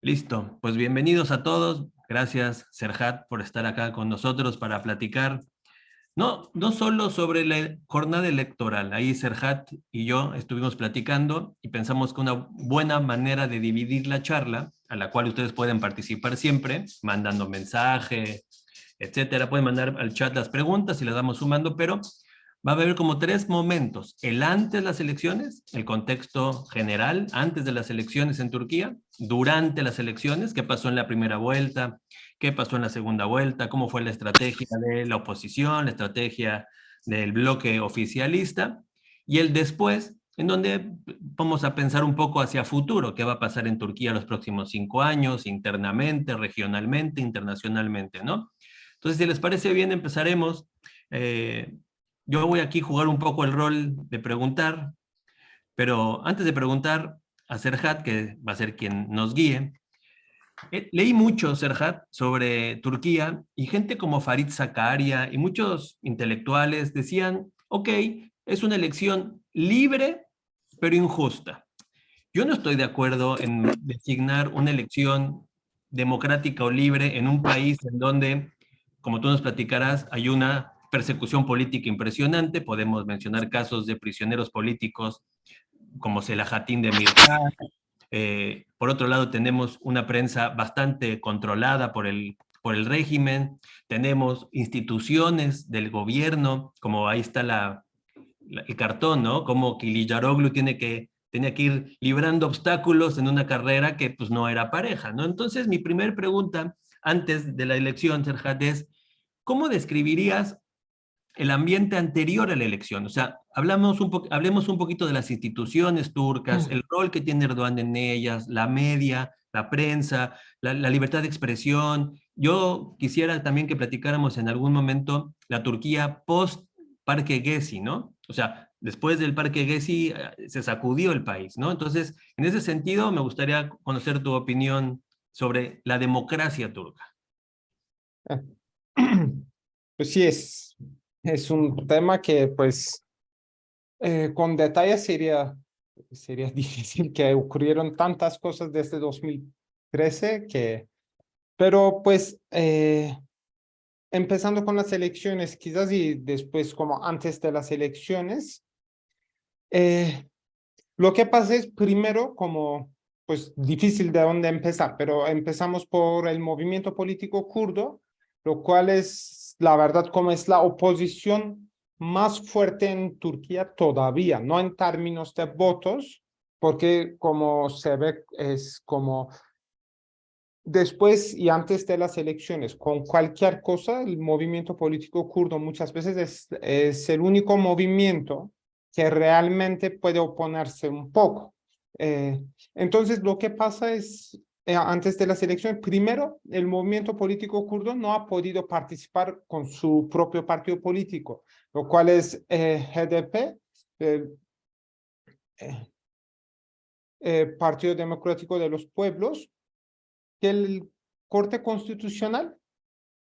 Listo, pues bienvenidos a todos. Gracias, Serhat, por estar acá con nosotros para platicar. No solo sobre la jornada electoral. Ahí Serhat y yo estuvimos platicando y pensamos que una buena manera de dividir la charla, a la cual ustedes pueden participar siempre, mandando mensaje, etcétera. Pueden mandar al chat las preguntas y las vamos sumando, pero va a haber como tres momentos: el antes de las elecciones, el contexto general antes de las elecciones en Turquía; durante las elecciones, qué pasó en la primera vuelta, qué pasó en la segunda vuelta, cómo fue la estrategia de la oposición, la estrategia del bloque oficialista; y el después, en donde vamos a pensar un poco hacia futuro, qué va a pasar en Turquía los próximos 5 años, internamente, regionalmente, internacionalmente, ¿no? Entonces, si les parece bien, empezaremos. Eh, yo voy aquí a jugar un poco el rol de preguntar, pero antes de preguntar a Serhat, que va a ser quien nos guíe, leí mucho, Serhat, sobre Turquía, y gente como Farid Zakaria y muchos intelectuales decían, ok, es una elección libre, pero injusta. Yo no estoy de acuerdo en designar una elección democrática o libre en un país en donde, como tú nos platicarás, hay una persecución política impresionante. Podemos mencionar casos de prisioneros políticos como Selahattin Demirtas. Por otro lado, tenemos una prensa bastante controlada por el régimen. Tenemos instituciones del gobierno, como ahí está el cartón, ¿no? Como Kilijaroglu tenía que ir librando obstáculos en una carrera que pues no era pareja, ¿no? Entonces, mi primer pregunta antes de la elección, Serhat, es, ¿cómo describirías el ambiente anterior a la elección? O sea, hablemos un poquito de las instituciones turcas, el rol que tiene Erdogan en ellas, la media, la prensa, la libertad de expresión. Yo quisiera también que platicáramos en algún momento la Turquía post Parque Gezi, ¿no? O sea, después del Parque Gezi se sacudió el país, ¿no? Entonces, en ese sentido, me gustaría conocer tu opinión sobre la democracia turca. Ah, Pues sí, es un tema que pues con detalle sería difícil, que ocurrieron tantas cosas desde 2013 pero pues empezando con las elecciones quizás y después como antes de las elecciones, eh, lo que pasa es primero como pues difícil de dónde empezar, pero empezamos por el movimiento político kurdo, lo cual es la verdad como es la oposición más fuerte en Turquía todavía, no en términos de votos, porque como se ve es como después y antes de las elecciones, con cualquier cosa, el movimiento político kurdo muchas veces es el único movimiento que realmente puede oponerse un poco. Eh, entonces, lo que pasa es, antes de las elecciones, primero, el movimiento político kurdo no ha podido participar con su propio partido político, lo cual es HDP, eh, eh, Partido Democrático de los Pueblos, que el Corte Constitucional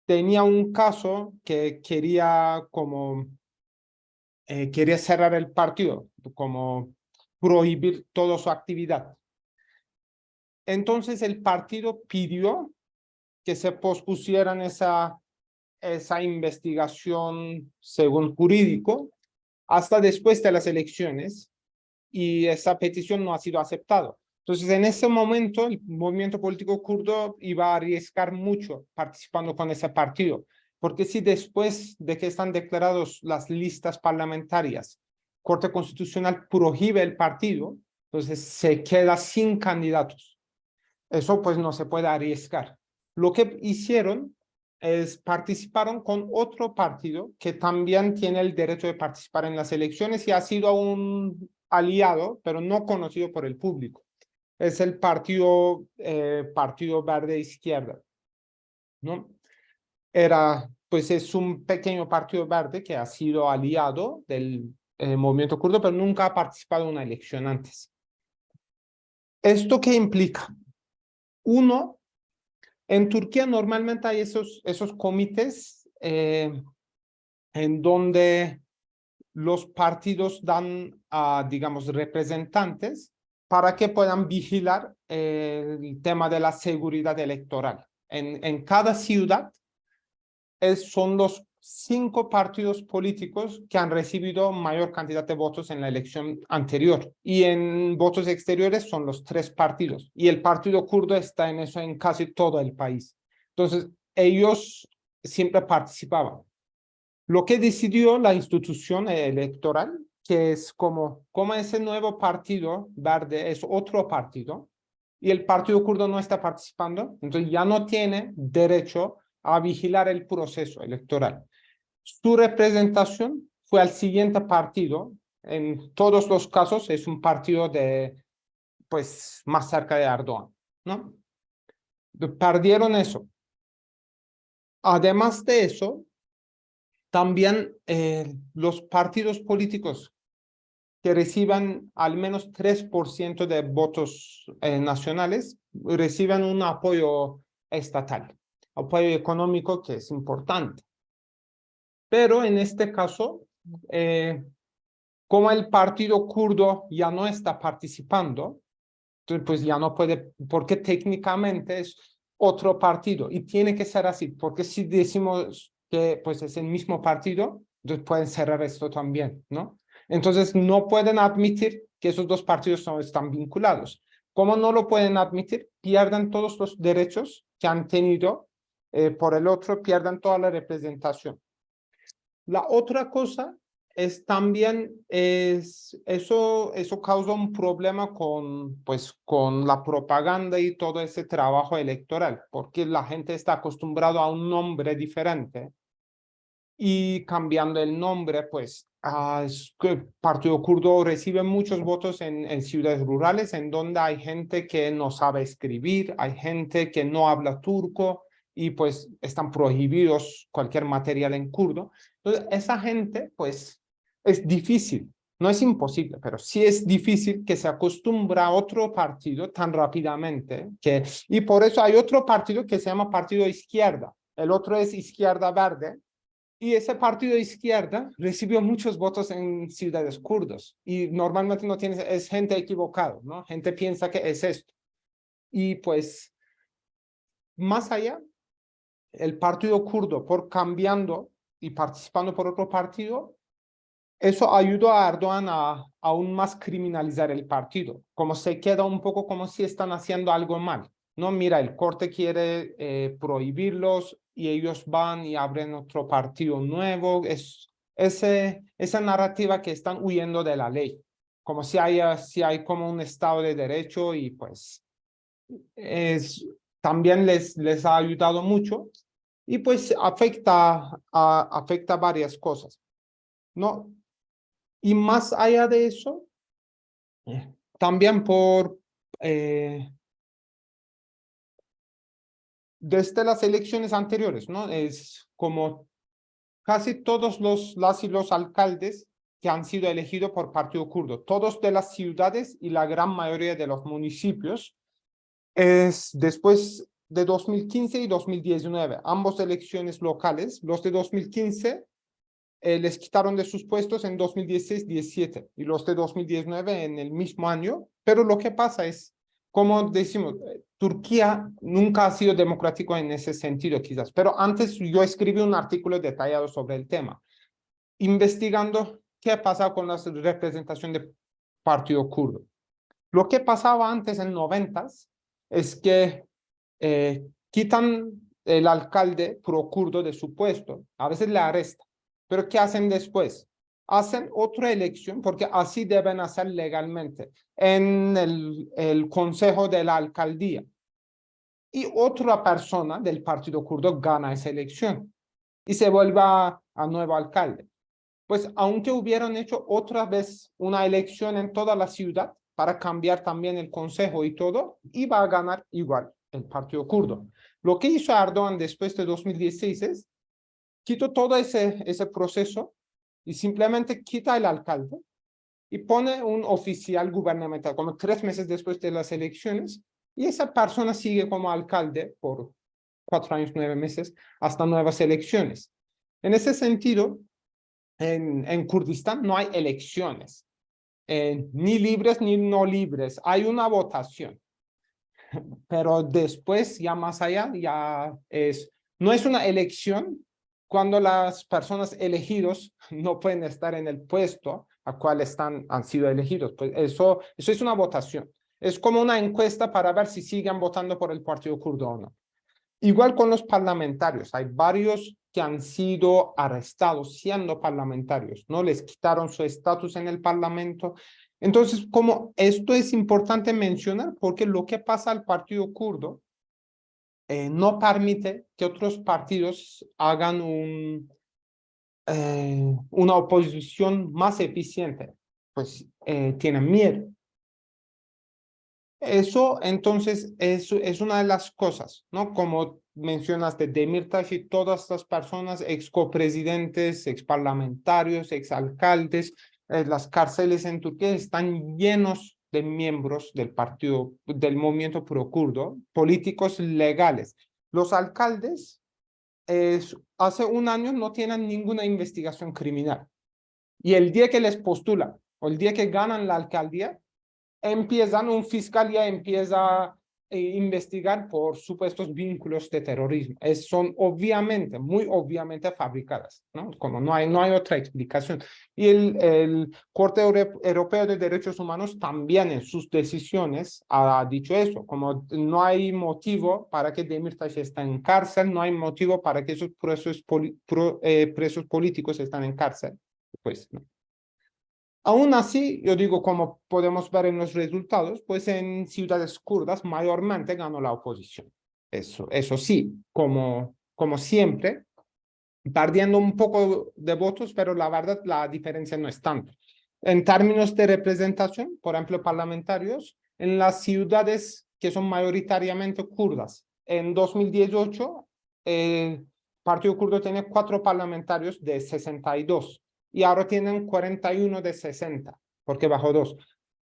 tenía un caso que quería cerrar el partido, como prohibir toda su actividad. Entonces el partido pidió que se pospusieran esa investigación según jurídico hasta después de las elecciones, y esa petición no ha sido aceptada. Entonces, en ese momento, el movimiento político kurdo iba a arriesgar mucho participando con ese partido, porque si después de que están declarados las listas parlamentarias, Corte Constitucional prohíbe el partido, entonces se queda sin candidatos. Eso pues no se puede arriesgar. Lo que hicieron es participaron con otro partido que también tiene el derecho de participar en las elecciones y ha sido un aliado, pero no conocido por el público. Es el Partido Verde Izquierda, ¿no? Pues es un pequeño partido verde que ha sido aliado del movimiento kurdo, pero nunca ha participado en una elección antes. ¿Esto qué implica? Uno, en Turquía normalmente hay esos comités en donde los partidos dan a, digamos, representantes para que puedan vigilar el tema de la seguridad electoral. En cada ciudad son los 5 partidos políticos que han recibido mayor cantidad de votos en la elección anterior. Y en votos exteriores son los 3 partidos. Y el partido kurdo está en eso en casi todo el país. Entonces, ellos siempre participaban. Lo que decidió la institución electoral, que es como ese nuevo partido verde es otro partido, y el partido kurdo no está participando, entonces ya no tiene derecho a vigilar el proceso electoral. Su representación fue al siguiente partido. En todos los casos es un partido pues, más cerca de Erdogan, ¿no? Perdieron eso. Además de eso, también los partidos políticos que reciban al menos 3% de votos nacionales reciben un apoyo estatal, apoyo económico que es importante. Pero en este caso, como el partido kurdo ya no está participando, entonces pues ya no puede, porque técnicamente es otro partido y tiene que ser así, porque si decimos que pues es el mismo partido, entonces pueden cerrar esto también, ¿no? Entonces no pueden admitir que esos 2 partidos no están vinculados. Como no lo pueden admitir, pierden todos los derechos que han tenido por el otro, pierden toda la representación. La otra cosa es también, eso causa un problema pues, con la propaganda y todo ese trabajo electoral, porque la gente está acostumbrada a un nombre diferente y cambiando el nombre, pues, el Partido Kurdo recibe muchos votos en ciudades rurales, en donde hay gente que no sabe escribir, hay gente que no habla turco y pues están prohibidos cualquier material en kurdo. Entonces, esa gente, pues, es difícil, no es imposible, pero sí es difícil que se acostumbra a otro partido tan rápidamente, y por eso hay otro partido que se llama Partido Izquierda, el otro es Izquierda Verde, y ese partido de izquierda recibió muchos votos en ciudades kurdas y normalmente no tiene, es gente equivocada, ¿no? Gente piensa que es esto. Y pues, más allá, el partido kurdo, por cambiando y participando por otro partido, eso ayudó a Erdogan a aún más criminalizar el partido, como se queda un poco como si están haciendo algo mal. No, mira, el corte quiere prohibirlos y ellos van y abren otro partido nuevo. Es esa narrativa que están huyendo de la ley, como si hay como un Estado de Derecho y pues también les ha ayudado mucho y pues afecta varias cosas, ¿no? Y más allá de eso, también desde las elecciones anteriores, ¿no? Es como casi todos las y los alcaldes que han sido elegidos por Partido Kurdo, todos de las ciudades y la gran mayoría de los municipios, es después de 2015 y 2019, ambos elecciones locales, los de 2015 les quitaron de sus puestos en 2016-17 y los de 2019 en el mismo año, pero lo que pasa es, como decimos, Turquía nunca ha sido democrático en ese sentido quizás, pero antes yo escribí un artículo detallado sobre el tema, investigando qué pasa con la representación del partido kurdo. Lo que pasaba antes en 90s es que quitan el alcalde pro-kurdo de su puesto, a veces le arrestan. Pero ¿qué hacen después? Hacen otra elección, porque así deben hacer legalmente, en el consejo de la alcaldía. Y otra persona del partido kurdo gana esa elección y se vuelve a nuevo alcalde. Pues aunque hubieran hecho otra vez una elección en toda la ciudad para cambiar también el consejo y todo, iba a ganar igual el partido kurdo. Lo que hizo Erdogan después de 2016 es quitó todo ese proceso y simplemente quita el alcalde y pone un oficial gubernamental como 3 meses después de las elecciones y esa persona sigue como alcalde por 4 años, 9 meses hasta nuevas elecciones. En ese sentido, en Kurdistán no hay elecciones. ni libres ni no libres. Hay una votación, pero después, ya más allá, no es una elección cuando las personas elegidos no pueden estar en el puesto a cual han sido elegidos. Pues eso es una votación. Es como una encuesta para ver si siguen votando por el Partido Kurdo o no. Igual con los parlamentarios, hay varios que han sido arrestados siendo parlamentarios, ¿no? Les quitaron su estatus en el parlamento. Entonces, como esto es importante mencionar, porque lo que pasa al partido kurdo no permite que otros partidos hagan una oposición más eficiente, pues tienen miedo. Eso, entonces, es una de las cosas, ¿no? Como mencionaste, Demirtas y todas estas personas, ex copresidentes, ex parlamentarios, ex alcaldes, las cárceles en Turquía están llenos de miembros del partido, del movimiento pro-kurdo, políticos legales. Los alcaldes, hace un año no tienen ninguna investigación criminal. Y el día que les postulan, o el día que ganan la alcaldía, un fiscal ya empieza a investigar por supuestos vínculos de terrorismo. Son obviamente, muy obviamente fabricadas, ¿no? Como no hay otra explicación. Y el Corte Europeo de Derechos Humanos también en sus decisiones ha dicho eso, como no hay motivo para que Demirtas esté en cárcel, no hay motivo para que esos presos políticos estén en cárcel. Pues no. Aún así, yo digo, como podemos ver en los resultados, pues en ciudades kurdas mayormente ganó la oposición. Eso sí, como siempre, perdiendo un poco de votos, pero la verdad la diferencia no es tanto. En términos de representación, por ejemplo, parlamentarios, en las ciudades que son mayoritariamente kurdas, en 2018, el Partido Kurdo tenía 4 parlamentarios de 62 y ahora tienen 41 de 60, porque bajó 2.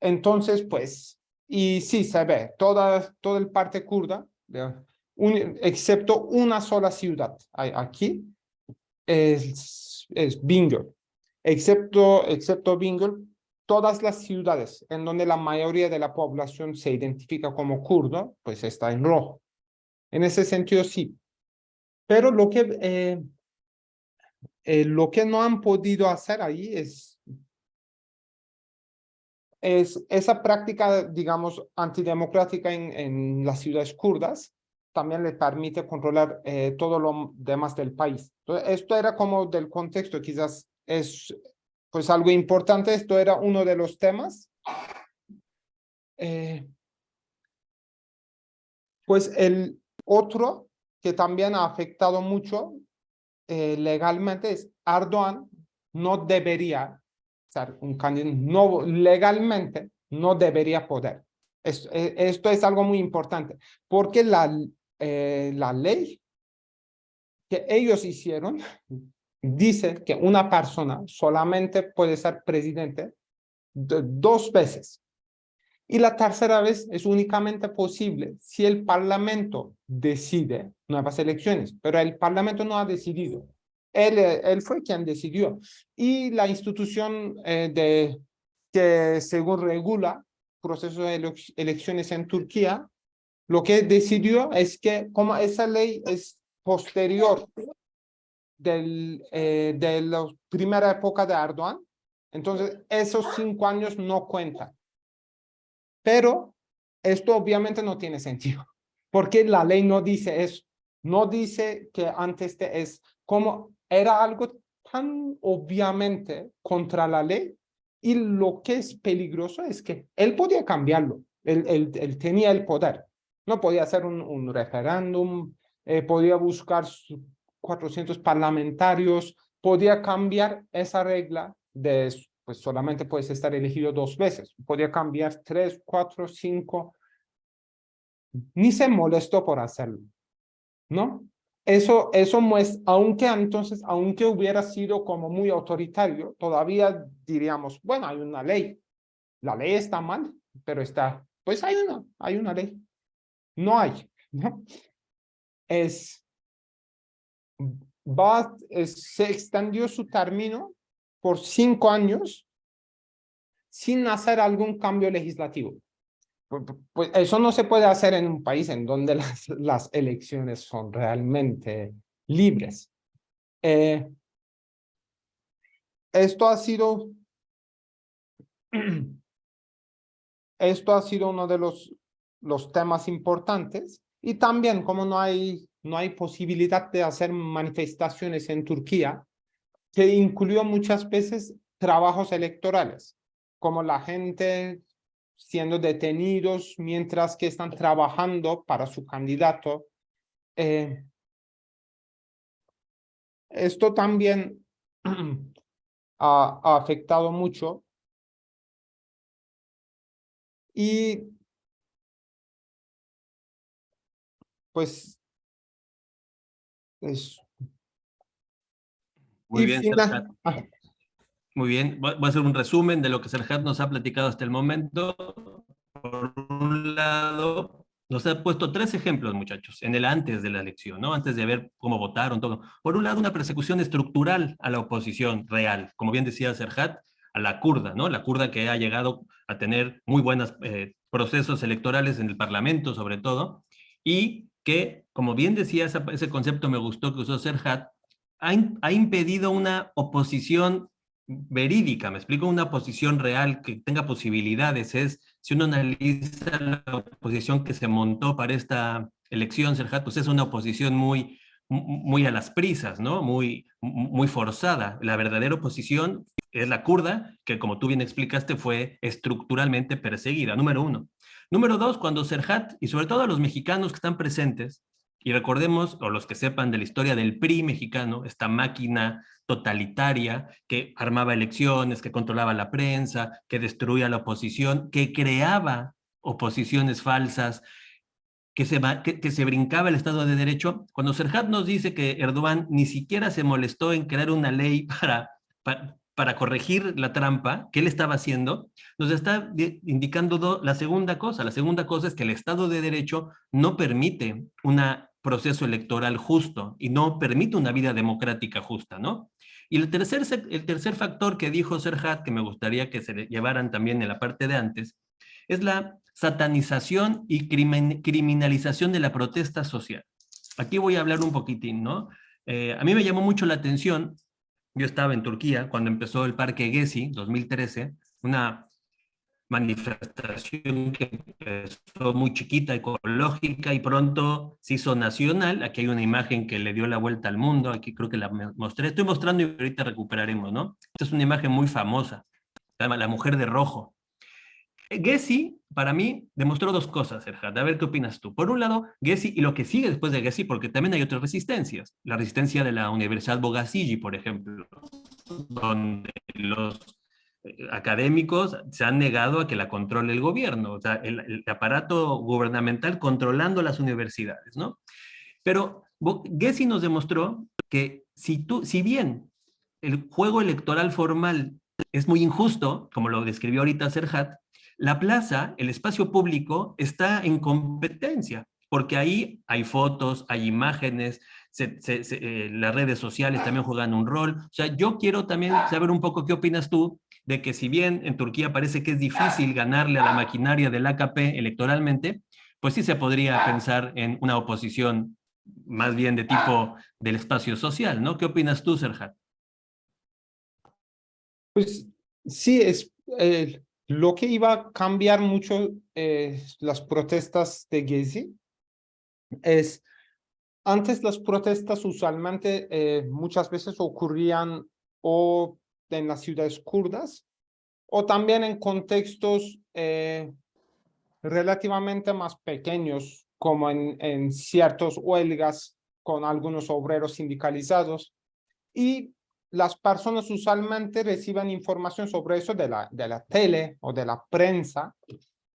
Entonces, pues, y sí se ve, toda el parte kurda, excepto una sola ciudad aquí, es Bingöl. Excepto Bingöl, todas las ciudades en donde la mayoría de la población se identifica como kurdo, pues está en rojo. En ese sentido, sí. Pero lo que no han podido hacer ahí es esa práctica, digamos, antidemocrática en las ciudades kurdas, también le permite controlar todo lo demás del país. Entonces, esto era como del contexto, quizás es pues algo importante, esto era uno de los temas. Pues el otro que también ha afectado mucho legalmente es Erdogan no debería ser un candidato, no, legalmente no debería poder. Esto es algo muy importante, porque la ley que ellos hicieron dice que una persona solamente puede ser presidente 2 veces. Y la tercera vez es únicamente posible si el Parlamento decide nuevas elecciones, pero el Parlamento no ha decidido. Él fue quien decidió. Y la institución que según regula procesos de elecciones en Turquía, lo que decidió es que como esa ley es posterior de la primera época de Erdogan, entonces esos 5 años no cuentan. Pero esto obviamente no tiene sentido, porque la ley no dice eso. No dice que antes es como era algo tan obviamente contra la ley, y lo que es peligroso es que él podía cambiarlo. Él tenía el poder. No podía hacer un referéndum, podía buscar 400 parlamentarios, podía cambiar esa regla de pues solamente puedes estar elegido 2 veces. Podía cambiar 3, 4, 5. Ni se molestó por hacerlo, ¿no? Eso muestra, aunque hubiera sido como muy autoritario, todavía diríamos, bueno, hay una ley. La ley está mal, pero pues hay una ley. No hay, ¿no? Se extendió su término por 5 años sin hacer algún cambio legislativo. Pues eso no se puede hacer en un país en donde las elecciones son realmente libres. Esto ha sido uno de los temas importantes, y también como no hay posibilidad de hacer manifestaciones en Turquía, que incluyó muchas veces trabajos electorales, como la gente siendo detenidos mientras que están trabajando para su candidato. Esto también ha afectado mucho, y pues es, Muy y bien, Serhat. final, Muy bien. Voy a hacer un resumen de lo que Serhat nos ha platicado hasta el momento. Por un lado, nos ha puesto tres ejemplos, muchachos, en el antes de la elección, ¿no? Antes de ver cómo votaron, todo. Por un lado, una persecución estructural a la oposición real, como bien decía Serhat, a la kurda, ¿no? La kurda que ha llegado a tener muy buenos procesos electorales en el Parlamento, sobre todo, y que, como bien decía, ese concepto me gustó que usó Serhat, ha impedido una oposición verídica, me explico, una oposición real que tenga posibilidades. Es, si uno analiza la oposición que se montó para esta elección, Serhat, pues es una oposición muy a las prisas, ¿no? Muy forzada. La verdadera oposición es la kurda, que como tú bien explicaste, fue estructuralmente perseguida, número uno. Número dos, cuando Serhat, y sobre todo a los mexicanos que están presentes, y recordemos, o los que sepan de la historia del PRI mexicano, esta máquina totalitaria que armaba elecciones, que controlaba la prensa, que destruía la oposición, que creaba oposiciones falsas, que se brincaba el Estado de Derecho. Cuando Serhat nos dice que Erdogan ni siquiera se molestó en crear una ley para corregir la trampa que él estaba haciendo, nos está indicando la segunda cosa. La segunda cosa es que el Estado de Derecho no permite un proceso electoral justo y no permite una vida democrática justa, ¿no? Y el tercer factor que dijo Serhat, que me gustaría que se le llevaran también en la parte de antes, es la satanización y criminalización de la protesta social. Aquí voy a hablar un poquitín, ¿no? A mí me llamó mucho la atención, yo estaba en Turquía cuando empezó el Parque Gezi, 2013, una manifestación que empezó muy chiquita, ecológica, y pronto se hizo nacional. Aquí hay una imagen que le dio la vuelta al mundo, aquí creo que la mostré, estoy mostrando y ahorita recuperaremos, ¿no? Esta es una imagen muy famosa, se llama La Mujer de Rojo. Gezi, para mí, demostró dos cosas, Serhat. A ver qué opinas tú. Por un lado, Gezi y lo que sigue después de Gezi, porque también hay otras resistencias. La resistencia de la Universidad Bogazici, por ejemplo, donde los académicos se han negado a que la controle el gobierno, o sea, el aparato gubernamental controlando las universidades, ¿no? Pero Gezi nos demostró que si bien el juego electoral formal es muy injusto, como lo describió ahorita Serhat, la plaza, el espacio público, está en competencia, porque ahí hay fotos, hay imágenes, las redes sociales también juegan un rol. O sea, yo quiero también saber un poco qué opinas tú de que si bien en Turquía parece que es difícil ganarle a la maquinaria del AKP electoralmente, pues sí se podría pensar en una oposición más bien de tipo del espacio social, ¿no? ¿Qué opinas tú, Serhat? pues sí, lo que iba a cambiar mucho las protestas de Gezi es, antes las protestas usualmente muchas veces ocurrían o en las ciudades kurdas o también en contextos relativamente más pequeños, como en ciertas huelgas con algunos obreros sindicalizados. Y las personas usualmente reciben información sobre eso de la tele o de la prensa,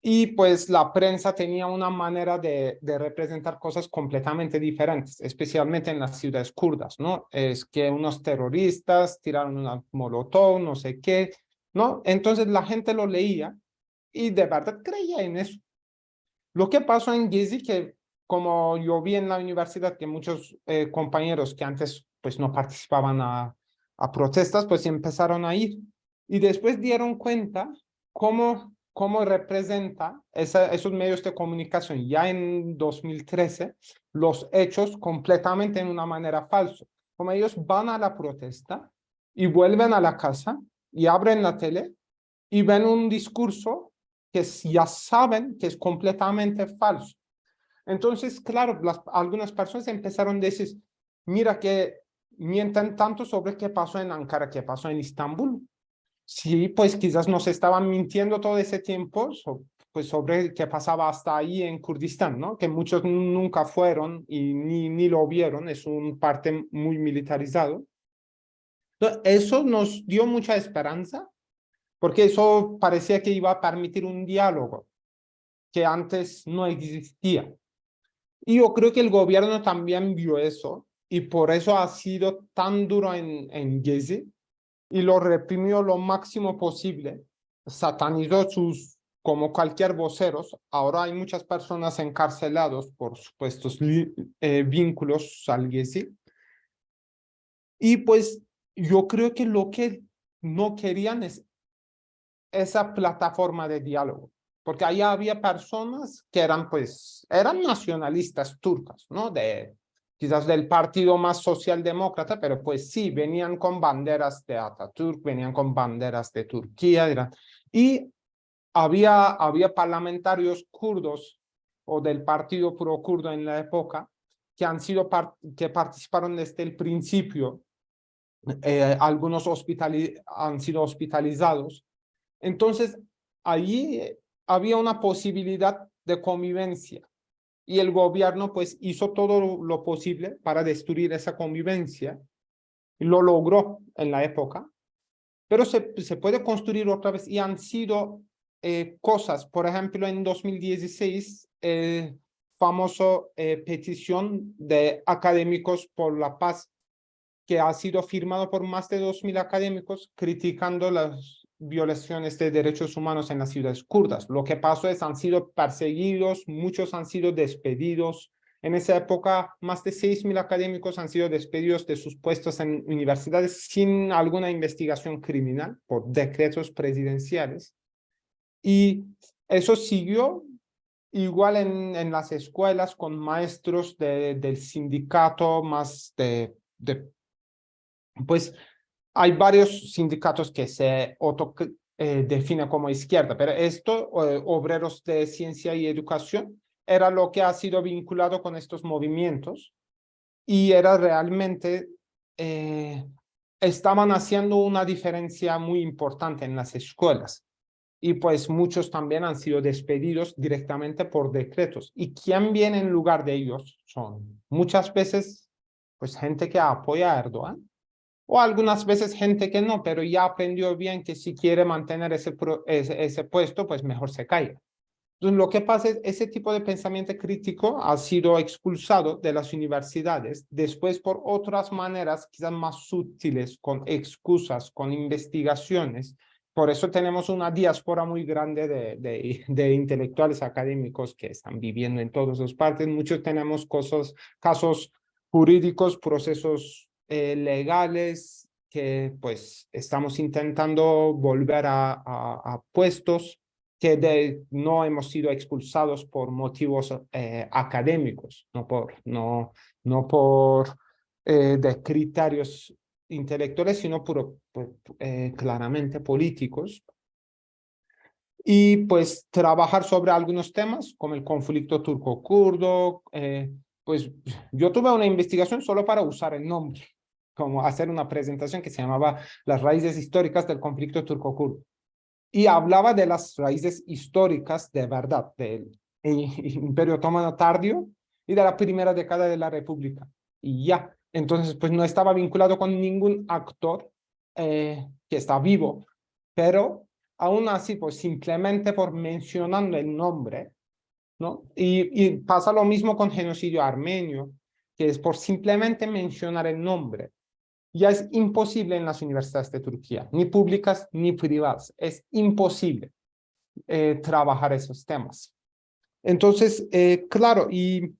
y pues la prensa tenía una manera de representar cosas completamente diferentes, especialmente en las ciudades kurdas, ¿no? Es que unos terroristas tiraron una molotov, no sé qué, ¿no? Entonces la gente lo leía y de verdad creía en eso. Lo que pasó en Gezi, que como yo vi en la universidad que muchos compañeros que antes pues no participaban a protestas, pues empezaron a ir. Y después dieron cuenta cómo representa esos medios de comunicación ya en 2013 los hechos completamente en una manera falsa. Como ellos van a la protesta y vuelven a la casa y abren la tele y ven un discurso que ya saben que es completamente falso. Entonces, claro, algunas personas empezaron a decir, mira que mienten tanto sobre qué pasó en Ankara, qué pasó en Estambul. Sí, pues quizás nos estaban mintiendo todo ese tiempo, pues sobre qué pasaba hasta ahí en Kurdistán, ¿no? Que muchos nunca fueron y ni lo vieron, es un parte muy militarizado. Entonces, eso nos dio mucha esperanza, porque eso parecía que iba a permitir un diálogo que antes no existía. Y yo creo que el gobierno también vio eso y por eso ha sido tan duro en Gezi y lo reprimió lo máximo posible. Satanizó como cualquier voceros. Ahora hay muchas personas encarcelados por supuestos vínculos al Gezi. Y pues yo creo que lo que no querían es esa plataforma de diálogo, porque allá había personas que eran nacionalistas turcas, ¿no? Quizás del partido más socialdemócrata, pero pues sí, venían con banderas de Atatürk, venían con banderas de Turquía, y había parlamentarios kurdos o del partido pro-kurdo en la época que participaron desde el principio, algunos han sido hospitalizados. Entonces, allí había una posibilidad de convivencia y el gobierno pues hizo todo lo posible para destruir esa convivencia y lo logró en la época, pero se puede construir otra vez y han sido cosas, por ejemplo, en 2016, famoso petición de académicos por la paz que ha sido firmado por más de 2000 académicos criticando las violaciones de derechos humanos en las ciudades kurdas. Lo que pasó es han sido perseguidos, muchos han sido despedidos. En esa época, más de 6000 académicos han sido despedidos de sus puestos en universidades sin alguna investigación criminal por decretos presidenciales. Y eso siguió igual en las escuelas con maestros del sindicato más pues hay varios sindicatos que se definen como izquierda, pero esto, obreros de ciencia y educación, era lo que ha sido vinculado con estos movimientos y era realmente, estaban haciendo una diferencia muy importante en las escuelas. Y pues muchos también han sido despedidos directamente por decretos. ¿Y quién viene en lugar de ellos? Son muchas veces pues gente que apoya a Erdogan o algunas veces gente que no, pero ya aprendió bien que si quiere mantener ese puesto, pues mejor se caiga. Entonces, lo que pasa es ese tipo de pensamiento crítico ha sido expulsado de las universidades, después por otras maneras, quizás más sutiles, con excusas, con investigaciones. Por eso tenemos una diáspora muy grande de intelectuales académicos que están viviendo en todas las partes. Muchos tenemos casos jurídicos, procesos legales que pues estamos intentando volver a puestos que no hemos sido expulsados por motivos académicos, no por de criterios intelectuales, sino claramente políticos. Y pues trabajar sobre algunos temas como el conflicto turco-kurdo. Pues yo tuve una investigación solo para usar el nombre, como hacer una presentación que se llamaba Las raíces históricas del conflicto turco-kurdo. Y hablaba de las raíces históricas de verdad del Imperio Otomano tardío y de la primera década de la República. Y ya, entonces pues no estaba vinculado con ningún actor que está vivo, pero aún así pues simplemente por mencionando el nombre, ¿no? Y pasa lo mismo con genocidio armenio, que es por simplemente mencionar el nombre ya es imposible en las universidades de Turquía, ni públicas ni privadas. Es imposible trabajar esos temas. Entonces, claro, y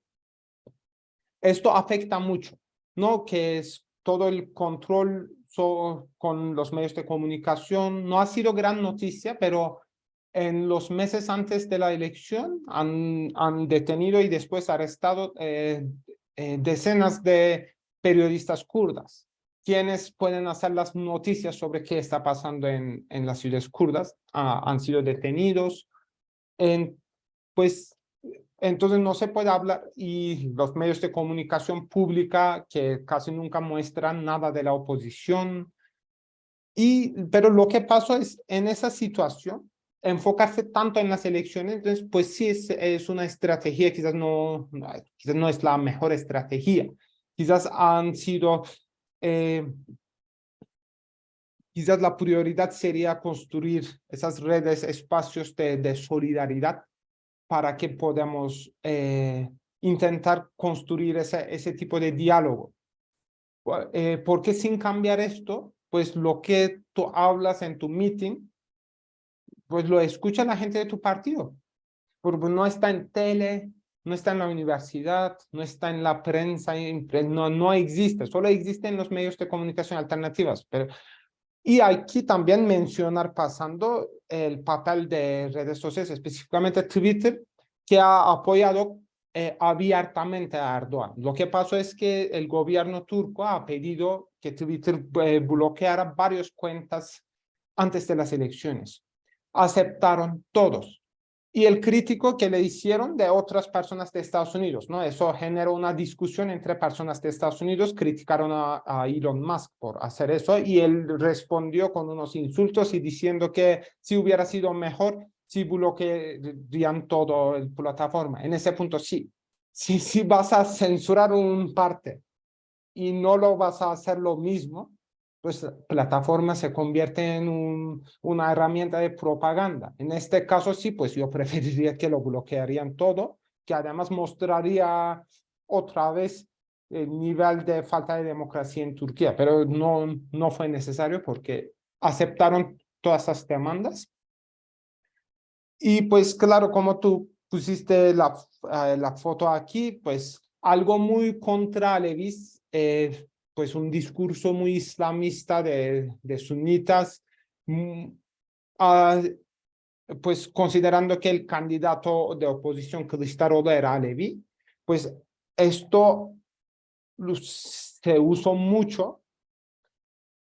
esto afecta mucho, ¿no? Que es todo el control con los medios de comunicación. No ha sido gran noticia, pero en los meses antes de la elección han detenido y después arrestado decenas de periodistas kurdas, quienes pueden hacer las noticias sobre qué está pasando en las ciudades kurdas. Han sido detenidos. Pues entonces no se puede hablar, y los medios de comunicación pública que casi nunca muestran nada de la oposición. Pero lo que pasó es, en esa situación, enfocarse tanto en las elecciones, entonces, pues sí es una estrategia, quizás no es la mejor estrategia. Quizás han sido, eh, quizás la prioridad sería construir esas redes, espacios de solidaridad para que podamos intentar construir ese tipo de diálogo. Porque sin cambiar esto, pues lo que tú hablas en tu meeting, pues lo escucha la gente de tu partido, porque no está en tele, no está en la universidad, no está en la prensa, no existe, solo existe en los medios de comunicación alternativas. Y aquí también mencionar, pasando, el papel de redes sociales, específicamente Twitter, que ha apoyado abiertamente a Erdogan. Lo que pasó es que el gobierno turco ha pedido que Twitter bloqueara varias cuentas antes de las elecciones. Aceptaron todos. Y el crítico que le hicieron de otras personas de Estados Unidos, ¿no? Eso generó una discusión entre personas de Estados Unidos, criticaron a Elon Musk por hacer eso, y él respondió con unos insultos y diciendo que si hubiera sido mejor, si bloquearían toda la plataforma. En ese punto, sí. Si vas a censurar un parte y no lo vas a hacer lo mismo, pues la plataforma se convierte en una herramienta de propaganda. En este caso sí, pues yo preferiría que lo bloquearían todo, que además mostraría otra vez el nivel de falta de democracia en Turquía, pero no fue necesario porque aceptaron todas esas demandas. Y pues claro, como tú pusiste la foto aquí, pues algo muy contra Alevis, pues un discurso muy islamista de sunitas, mm, ah, pues considerando que el candidato de oposición, Kılıçdaroğlu, era aleví, pues esto se usó mucho.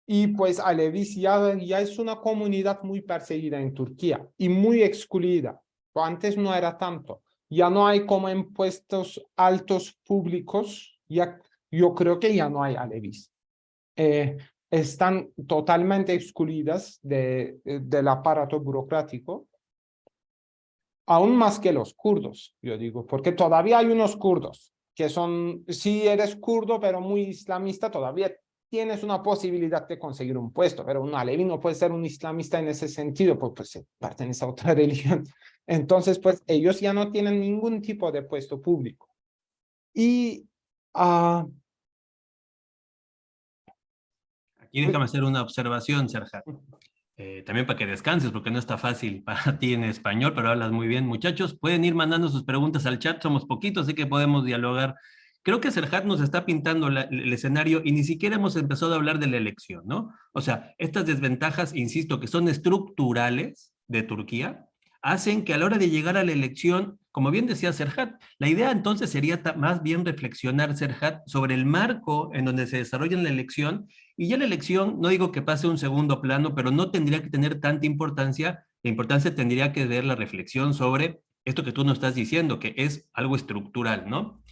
Y pues Alevis ya es una comunidad muy perseguida en Turquía y muy excluida. Antes no era tanto. Ya no hay como en puestos altos públicos, yo creo que ya no hay Alevis. Están totalmente excluidas del aparato burocrático, aún más que los kurdos, yo digo, porque todavía hay unos kurdos que son, si eres kurdo, pero muy islamista, todavía tienes una posibilidad de conseguir un puesto, pero un aleví no puede ser un islamista en ese sentido, pues pertenece a otra religión. Entonces, pues ellos ya no tienen ningún tipo de puesto público. Y Aquí déjame hacer una observación, Serhat. También para que descanses, porque no está fácil para ti en español, pero hablas muy bien. Muchachos, pueden ir mandando sus preguntas al chat, somos poquitos, así que podemos dialogar. Creo que Serhat nos está pintando el escenario y ni siquiera hemos empezado a hablar de la elección, ¿no? O sea, estas desventajas, insisto, que son estructurales de Turquía, hacen que a la hora de llegar a la elección, como bien decía Serhat, la idea entonces sería más bien reflexionar, Serhat, sobre el marco en donde se desarrolla la elección, y ya la elección, no digo que pase a un segundo plano, pero no tendría que tener tanta importancia. La importancia tendría que ver la reflexión sobre esto que tú nos estás diciendo, que es algo estructural, ¿no?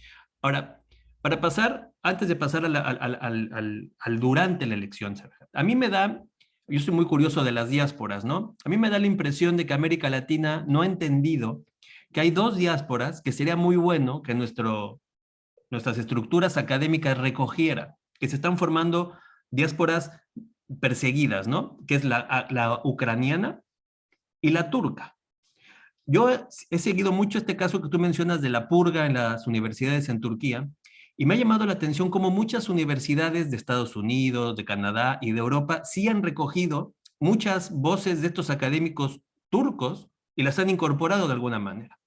Ahora, para pasar, antes de pasar al durante la elección, a mí me da, yo soy muy curioso de las diásporas, ¿no? A mí me da la impresión de que América Latina no ha entendido que hay dos diásporas que sería muy bueno que nuestras estructuras académicas recogieran, que se están formando diásporas perseguidas, ¿no? Que es la ucraniana y la turca. Yo he seguido mucho este caso que tú mencionas de la purga en las universidades en Turquía, y me ha llamado la atención cómo muchas universidades de Estados Unidos, de Canadá y de Europa sí han recogido muchas voces de estos académicos turcos y las han incorporado de alguna manera.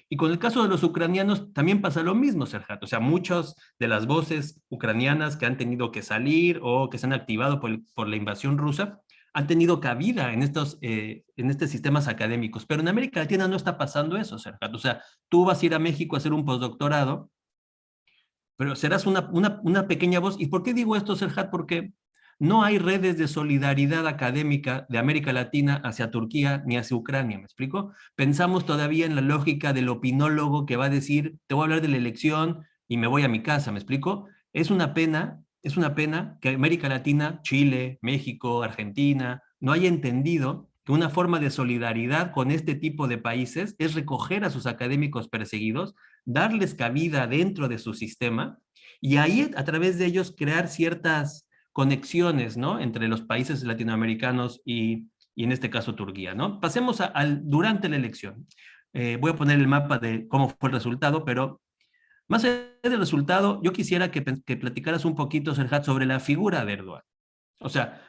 Y con el caso de los ucranianos también pasa lo mismo, Serhat. O sea, muchas de las voces ucranianas que han tenido que salir o que se han activado por la invasión rusa han tenido cabida en estos sistemas académicos. Pero en América Latina no está pasando eso, Serhat. O sea, tú vas a ir a México a hacer un postdoctorado, pero serás una pequeña voz. ¿Y por qué digo esto, Serhat? Porque no hay redes de solidaridad académica de América Latina hacia Turquía ni hacia Ucrania, ¿me explico? Pensamos todavía en la lógica del opinólogo que va a decir, te voy a hablar de la elección y me voy a mi casa, ¿me explico? Es una pena que América Latina, Chile, México, Argentina, no haya entendido que una forma de solidaridad con este tipo de países es recoger a sus académicos perseguidos, darles cabida dentro de su sistema y ahí a través de ellos crear ciertas conexiones, ¿no? Entre los países latinoamericanos y en este caso Turquía, ¿no? Pasemos durante la elección. Voy a poner el mapa de cómo fue el resultado, pero más allá del resultado, yo quisiera que platicaras un poquito, Serhat, sobre la figura de Erdogan. O sea,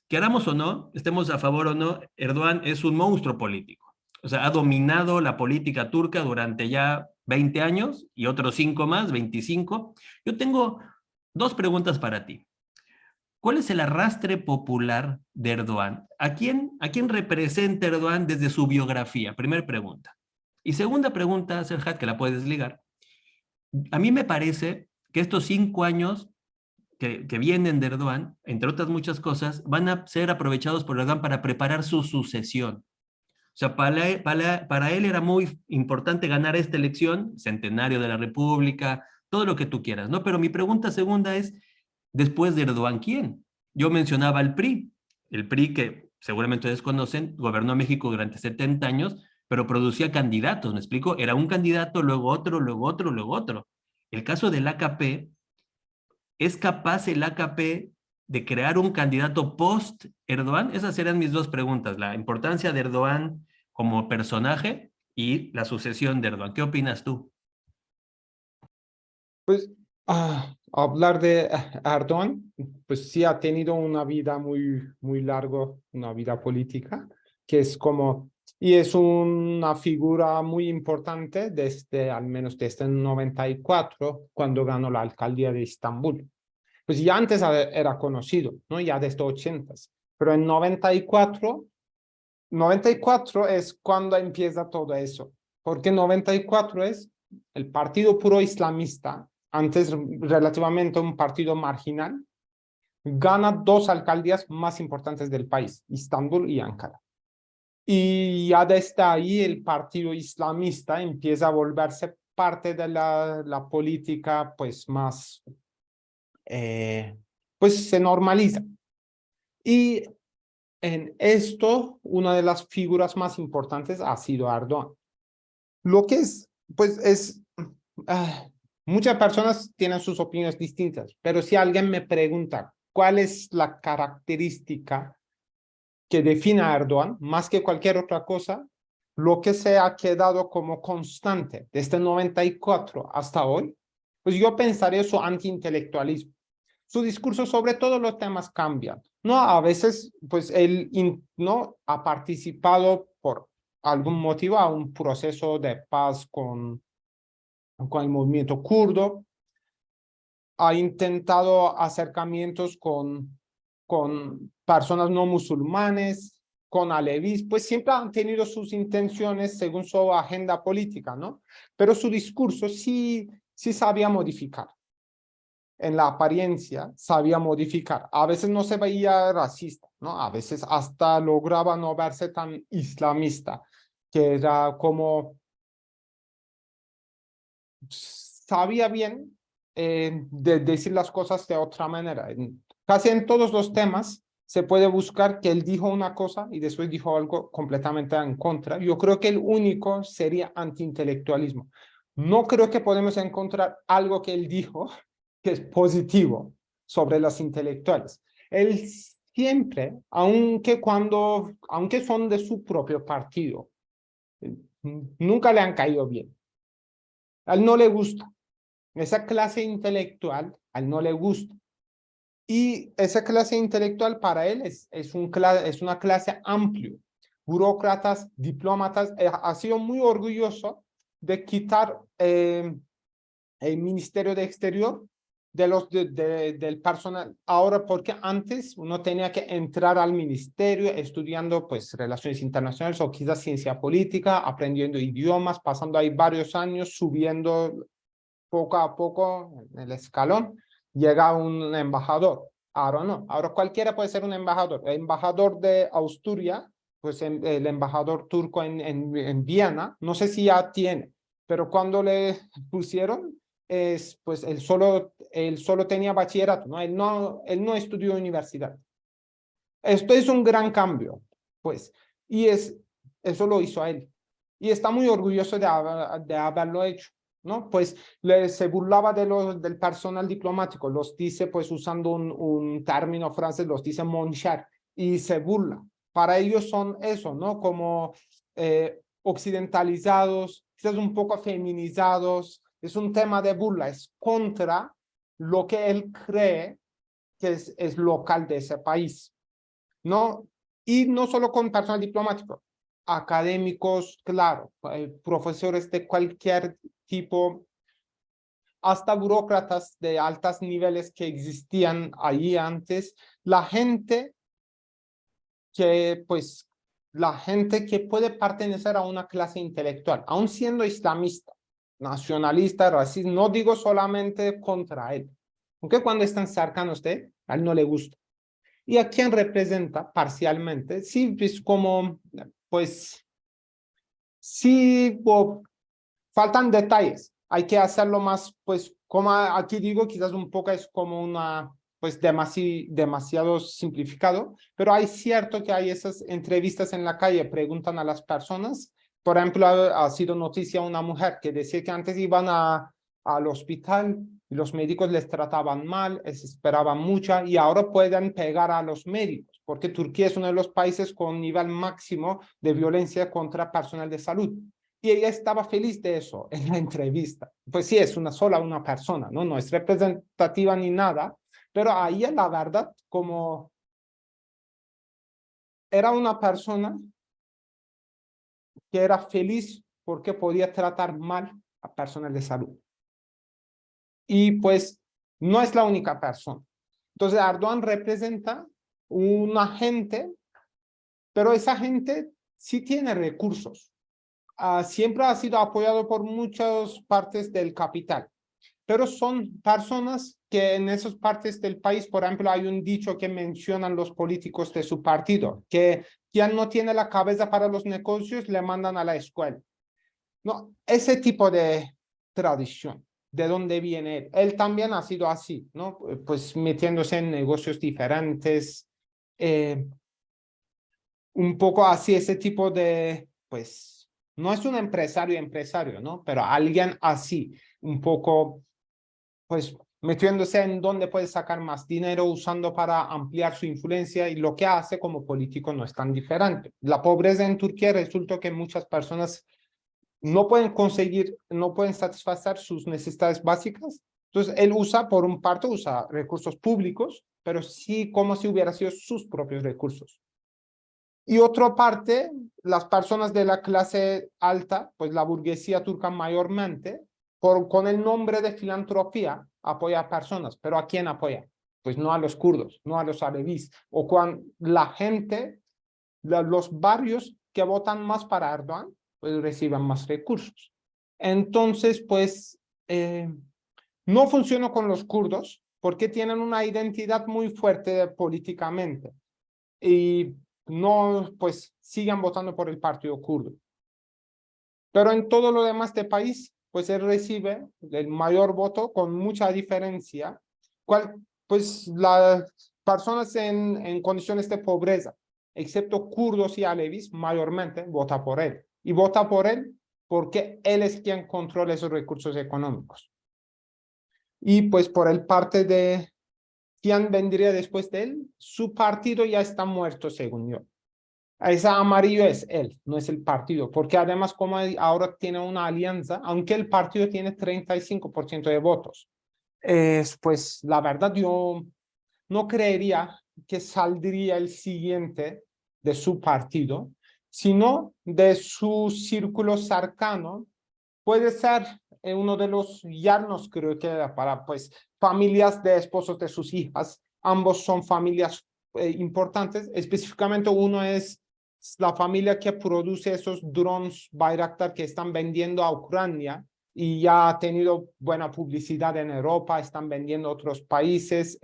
queramos o no, estemos a favor o no, Erdogan es un monstruo político. O sea, ha dominado la política turca durante ya 20 años y otros 5 más, 25. Yo tengo dos preguntas para ti. ¿Cuál es el arrastre popular de Erdogan? A quién representa Erdogan desde su biografía? Primera pregunta. Y segunda pregunta, Serhat, que la puedes ligar. A mí me parece que estos 5 años que vienen de Erdogan, entre otras muchas cosas, van a ser aprovechados por Erdogan para preparar su sucesión. O sea, para él era muy importante ganar esta elección, centenario de la República, todo lo que tú quieras, ¿no? Pero mi pregunta segunda es, después de Erdogan, ¿quién? Yo mencionaba el PRI que seguramente desconocen, gobernó México durante 70 años, pero producía candidatos, ¿me explico? Era un candidato, luego otro, luego otro, luego otro. El caso del AKP, ¿es capaz el AKP de crear un candidato post-Erdogan? Esas serían mis dos preguntas, la importancia de Erdogan como personaje y la sucesión de Erdogan. ¿Qué opinas tú? Pues hablar de Erdogan, pues sí ha tenido una vida muy larga, una vida política, que es como, y es una figura muy importante desde, al menos desde el 94, cuando ganó la alcaldía de Estambul. Pues ya antes era conocido, ¿no? Ya desde 80, pero en 94 es cuando empieza todo eso, porque 94 es el partido puro islamista, antes relativamente un partido marginal, gana dos alcaldías más importantes del país, Istambul y Ankara. Y ya desde ahí el partido islamista empieza a volverse parte de la política, pues más, pues se normaliza. Y en esto, una de las figuras más importantes ha sido Erdogan. Lo que es, pues es, ah, muchas personas tienen sus opiniones distintas, pero si alguien me pregunta cuál es la característica que define a Erdogan, más que cualquier otra cosa, lo que se ha quedado como constante desde el 94 hasta hoy, pues yo pensaría su antiintelectualismo. Su discurso sobre todos los temas cambian. No, a veces, pues él no ha participado por algún motivo a un proceso de paz con el movimiento kurdo, ha intentado acercamientos con personas no musulmanes, con alevíes, pues siempre han tenido sus intenciones según su agenda política, ¿no? Pero su discurso sí sabía modificar. En la apariencia sabía modificar. A veces no se veía racista, ¿no? A veces hasta lograba no verse tan islamista, que era como sabía bien de decir las cosas de otra manera. Casi en todos los temas se puede buscar que él dijo una cosa y después dijo algo completamente en contra. Yo creo que el único sería antiintelectualismo. No creo que podemos encontrar algo que él dijo que es positivo sobre los intelectuales. Él siempre, aunque son de su propio partido, nunca le han caído bien. A él no le gusta. Esa clase intelectual a él no le gusta. Y esa clase intelectual para él es una clase amplia. Burócratas, diplomatas, ha sido muy orgulloso de quitar el Ministerio de Exterior del personal. Ahora, porque antes uno tenía que entrar al ministerio estudiando pues relaciones internacionales o quizás ciencia política, aprendiendo idiomas, pasando ahí varios años, subiendo poco a poco en el escalón, llega un embajador. Ahora no, ahora cualquiera puede ser un embajador. El embajador de Asturias, pues el embajador turco en Viena, no sé si ya tiene, pero cuando le pusieron, pues él solo tenía bachillerato, ¿no? Él no estudió universidad. Esto es un gran cambio, pues, y eso lo hizo a él. Y está muy orgulloso de haberlo hecho, ¿no? Pues se burlaba del personal diplomático, los dice, pues usando un término francés, los dice mon cher, y se burla. Para ellos son eso, ¿no? Como occidentalizados, quizás un poco feminizados, es un tema de burla, es contra lo que él cree que es local de ese país. ¿No? Y no solo con personal diplomático, académicos, claro, profesores de cualquier tipo, hasta burócratas de altos niveles que existían allí antes, la gente pues, la gente que puede pertenecer a una clase intelectual, aun siendo islamista, nacionalista, racista, no digo solamente contra él, aunque cuando están cercanos a usted, a él no le gusta. ¿Y a quién representa parcialmente? Sí, pues como, pues, sí, faltan detalles. Hay que hacerlo más, pues, como aquí digo, quizás un poco es como una, pues, demasiado simplificado, pero hay cierto que hay esas entrevistas en la calle, preguntan a las personas. Por ejemplo, ha sido noticia una mujer que decía que antes iban al hospital y los médicos les trataban mal, les esperaban mucho y ahora pueden pegar a los médicos, porque Turquía es uno de los países con nivel máximo de violencia contra personal de salud. Y ella estaba feliz de eso en la entrevista. Pues sí, es una persona, ¿no? No es representativa ni nada, pero a ella la verdad, como era una persona que era feliz porque podía tratar mal a personas de salud. Y pues no es la única persona. Entonces Erdogan representa una gente, pero esa gente sí tiene recursos. Siempre ha sido apoyado por muchas partes del capital, pero son personas que en esas partes del país, por ejemplo, hay un dicho que mencionan los políticos de su partido, que quien no tiene la cabeza para los negocios le mandan a la escuela. No, ese tipo de tradición, ¿de dónde viene él? Él también ha sido así, ¿no? Pues metiéndose en negocios diferentes, un poco así, ese tipo de, pues, no es un empresario, ¿no? Pero alguien así, un poco, pues, metiéndose en dónde puede sacar más dinero, usando para ampliar su influencia y lo que hace como político no es tan diferente. La pobreza en Turquía resulta que muchas personas no pueden conseguir, no pueden satisfacer sus necesidades básicas. Entonces, él usa, por un parte, usa recursos públicos, pero sí como si hubiera sido sus propios recursos. Y otra parte, las personas de la clase alta, pues la burguesía turca mayormente, con el nombre de filantropía, apoya a personas. ¿Pero a quién apoya? Pues no a los kurdos, no a los alevíes. O cuando la gente, los barrios que votan más para Erdogan, pues reciben más recursos. Entonces, pues, no funciona con los kurdos porque tienen una identidad muy fuerte políticamente. Y no, pues sigan votando por el partido kurdo. Pero en todo lo demás del país, pues él recibe el mayor voto con mucha diferencia. Pues las personas en condiciones de pobreza, excepto kurdos y alevis, mayormente vota por él. Y vota por él porque él es quien controla esos recursos económicos. Y pues por el parte de quién vendría después de él, su partido ya está muerto, según yo. Ese amarillo es él, no es el partido, porque además como ahora tiene una alianza, aunque el partido tiene 35% de votos, pues la verdad yo no creería que saldría el siguiente de su partido, sino de su círculo cercano, puede ser uno de los yernos, creo que para pues familias de esposos de sus hijas. Ambos son familias importantes. Específicamente uno es la familia que produce esos drones Bayraktar que están vendiendo a Ucrania y ya ha tenido buena publicidad en Europa, están vendiendo a otros países.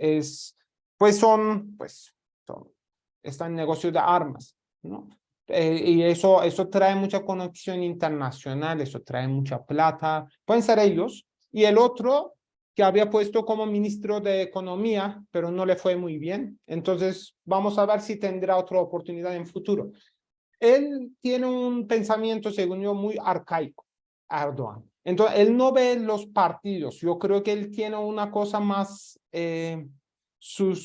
Están en negocio de armas, ¿no? Y eso trae mucha conexión internacional, eso trae mucha plata. Pueden ser ellos. Y el otro que había puesto como ministro de Economía, pero no le fue muy bien. Entonces, vamos a ver si tendrá otra oportunidad en futuro. Él tiene un pensamiento, según yo, muy arcaico, Erdogan. Entonces, él no ve los partidos. Yo creo que él tiene una cosa más, su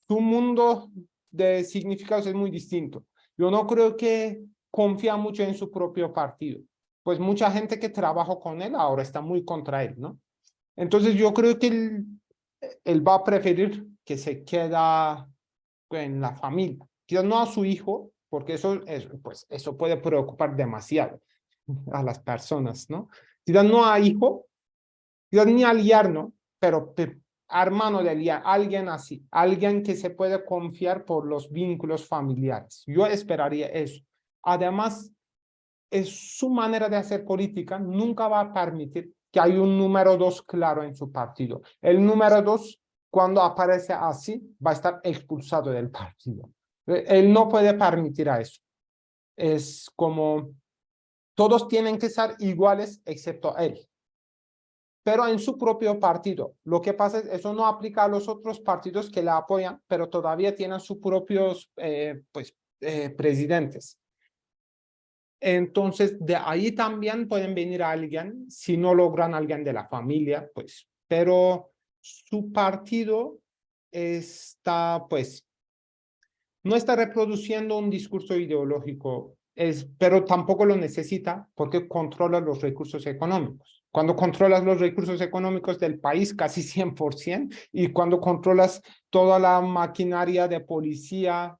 mundo de significados es muy distinto. Yo no creo que confía mucho en su propio partido. Pues mucha gente que trabajó con él ahora está muy contra él, ¿no? Entonces yo creo que él va a preferir que se queda en la familia. Quizás no a su hijo, porque pues, eso puede preocupar demasiado a las personas, ¿no? Quizás no a hijo, quizás ni al yerno, pero hermano del yerno, alguien así, alguien que se puede confiar por los vínculos familiares. Yo esperaría eso. Además, es su manera de hacer política, nunca va a permitir que haya un número dos claro en su partido. El número dos, cuando aparece así, va a estar expulsado del partido. Él no puede permitir a eso. Es como, todos tienen que ser iguales excepto él. Pero en su propio partido. Lo que pasa es, eso no aplica a los otros partidos que le apoyan, pero todavía tienen sus propios presidentes. Entonces, de ahí también pueden venir a alguien, si no logran alguien de la familia, pues, pero su partido no está reproduciendo un discurso ideológico, pero tampoco lo necesita porque controla los recursos económicos. Cuando controlas los recursos económicos del país, casi 100%, y cuando controlas toda la maquinaria de policía,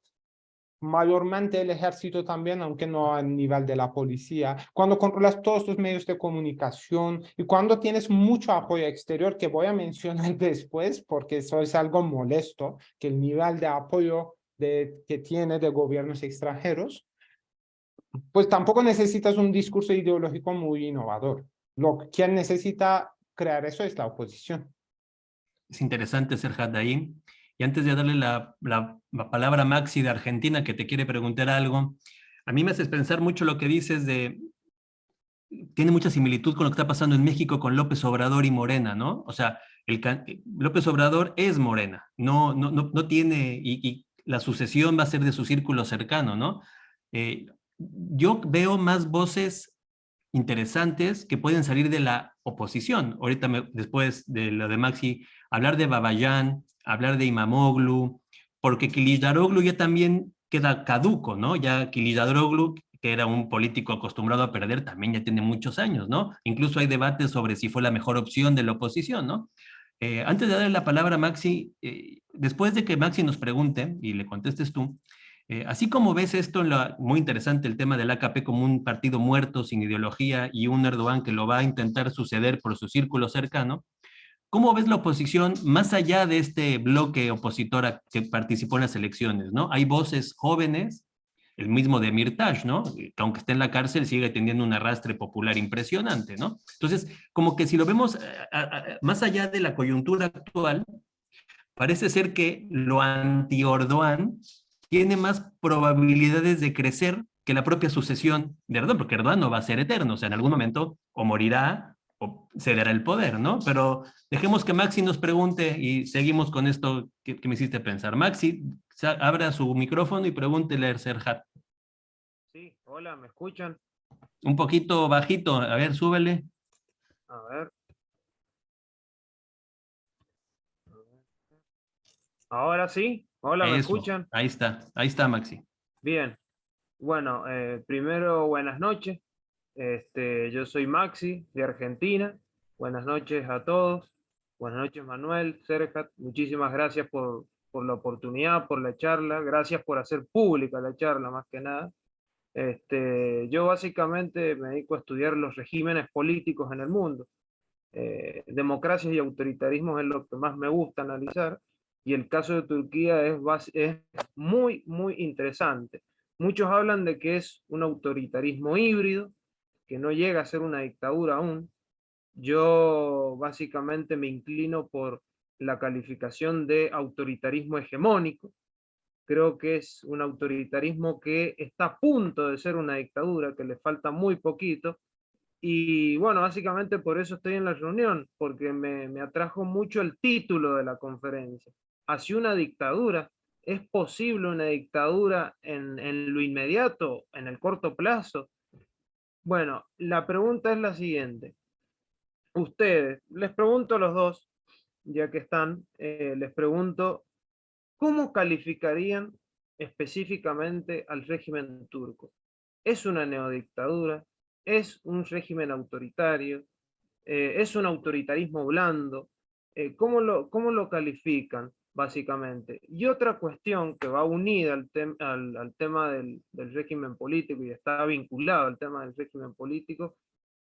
mayormente el ejército también, aunque no a nivel de la policía, cuando controlas todos los medios de comunicación y cuando tienes mucho apoyo exterior, que voy a mencionar después, porque eso es algo molesto, que el nivel de apoyo que tiene de gobiernos extranjeros, pues tampoco necesitas un discurso ideológico muy innovador. Quien necesita crear eso es la oposición. Es interesante, Serhat, ahí. Y antes de darle la palabra a Maxi de Argentina, que te quiere preguntar algo, a mí me haces pensar mucho lo que dices tiene mucha similitud con lo que está pasando en México con López Obrador y Morena, ¿no? O sea, López Obrador es Morena, no tiene, y la sucesión va a ser de su círculo cercano, ¿no? Yo veo más voces interesantes que pueden salir de la oposición. Ahorita, después de lo de Maxi, hablar de Babayán, hablar de Imamoglu, porque Kılıçdaroğlu ya también queda caduco, ¿no? Ya Kılıçdaroğlu, que era un político acostumbrado a perder, también ya tiene muchos años, ¿no? Incluso hay debates sobre si fue la mejor opción de la oposición, ¿no? Antes de darle la palabra a Maxi, después de que Maxi nos pregunte y le contestes tú, así como ves esto, muy interesante el tema del AKP como un partido muerto, sin ideología, y un Erdogan que lo va a intentar suceder por su círculo cercano, ¿cómo ves la oposición más allá de este bloque opositor que participó en las elecciones, ¿no? Hay voces jóvenes, el mismo de Demirtaş, ¿no? Que aunque esté en la cárcel sigue teniendo un arrastre popular impresionante, ¿no? Entonces, como que si lo vemos más allá de la coyuntura actual, parece ser que lo anti-Erdogan tiene más probabilidades de crecer que la propia sucesión de Erdogan, porque Erdogan no va a ser eterno, o sea, en algún momento o morirá o cederá el poder, ¿no? Pero dejemos que Maxi nos pregunte y seguimos con esto que me hiciste pensar. Maxi, abra su micrófono y pregúntele a Serhat. Sí, hola, ¿me escuchan? Un poquito bajito, a ver, súbele. A ver. Ahora sí, hola, ¿me Eso, escuchan? ahí está Maxi. Bien, bueno, primero buenas noches. Yo soy Maxi de Argentina. Buenas noches a todos. Buenas noches, Manuel, Serhat. Muchísimas gracias por la oportunidad, por la charla. Gracias por hacer pública la charla, más que nada. Yo básicamente me dedico a estudiar los regímenes políticos en el mundo. Democracias y autoritarismos es lo que más me gusta analizar, y el caso de Turquía es muy, muy interesante. Muchos hablan de que es un autoritarismo híbrido, que no llega a ser una dictadura aún. Yo básicamente me inclino por la calificación de autoritarismo hegemónico. Creo que es un autoritarismo que está a punto de ser una dictadura, que le falta muy poquito. Y bueno, básicamente por eso estoy en la reunión, porque me atrajo mucho el título de la conferencia. ¿Hacia una dictadura? ¿Es posible una dictadura en lo inmediato, en el corto plazo? Bueno, la pregunta es la siguiente. Ustedes, les pregunto a los dos, ya que están, les pregunto, ¿cómo calificarían específicamente al régimen turco? ¿Es una neodictadura? ¿Es un régimen autoritario? ¿Es un autoritarismo blando? ¿Cómo lo califican, básicamente? Y otra cuestión que va unida al tema del régimen político y está vinculado al tema del régimen político,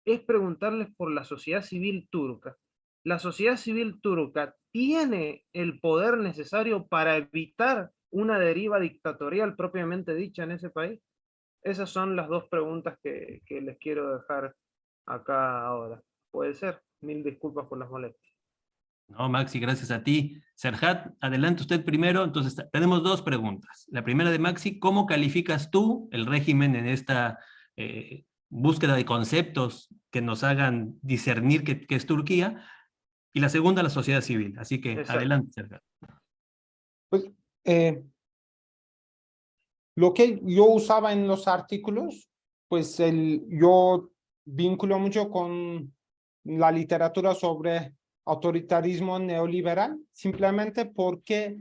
es preguntarles por la sociedad civil turca. ¿La sociedad civil turca tiene el poder necesario para evitar una deriva dictatorial propiamente dicha en ese país? Esas son las dos preguntas que les quiero dejar acá ahora. ¿Puede ser? Mil disculpas por las molestias. No, Maxi, gracias a ti. Serhat, adelante usted primero. Entonces, tenemos dos preguntas. La primera de Maxi, ¿cómo calificas tú el régimen en esta búsqueda de conceptos que nos hagan discernir qué es Turquía? Y la segunda, la sociedad civil. Así que Exacto. adelante, Serhat. Pues, lo que yo usaba en los artículos, pues yo vinculo mucho con la literatura sobre autoritarismo neoliberal, simplemente porque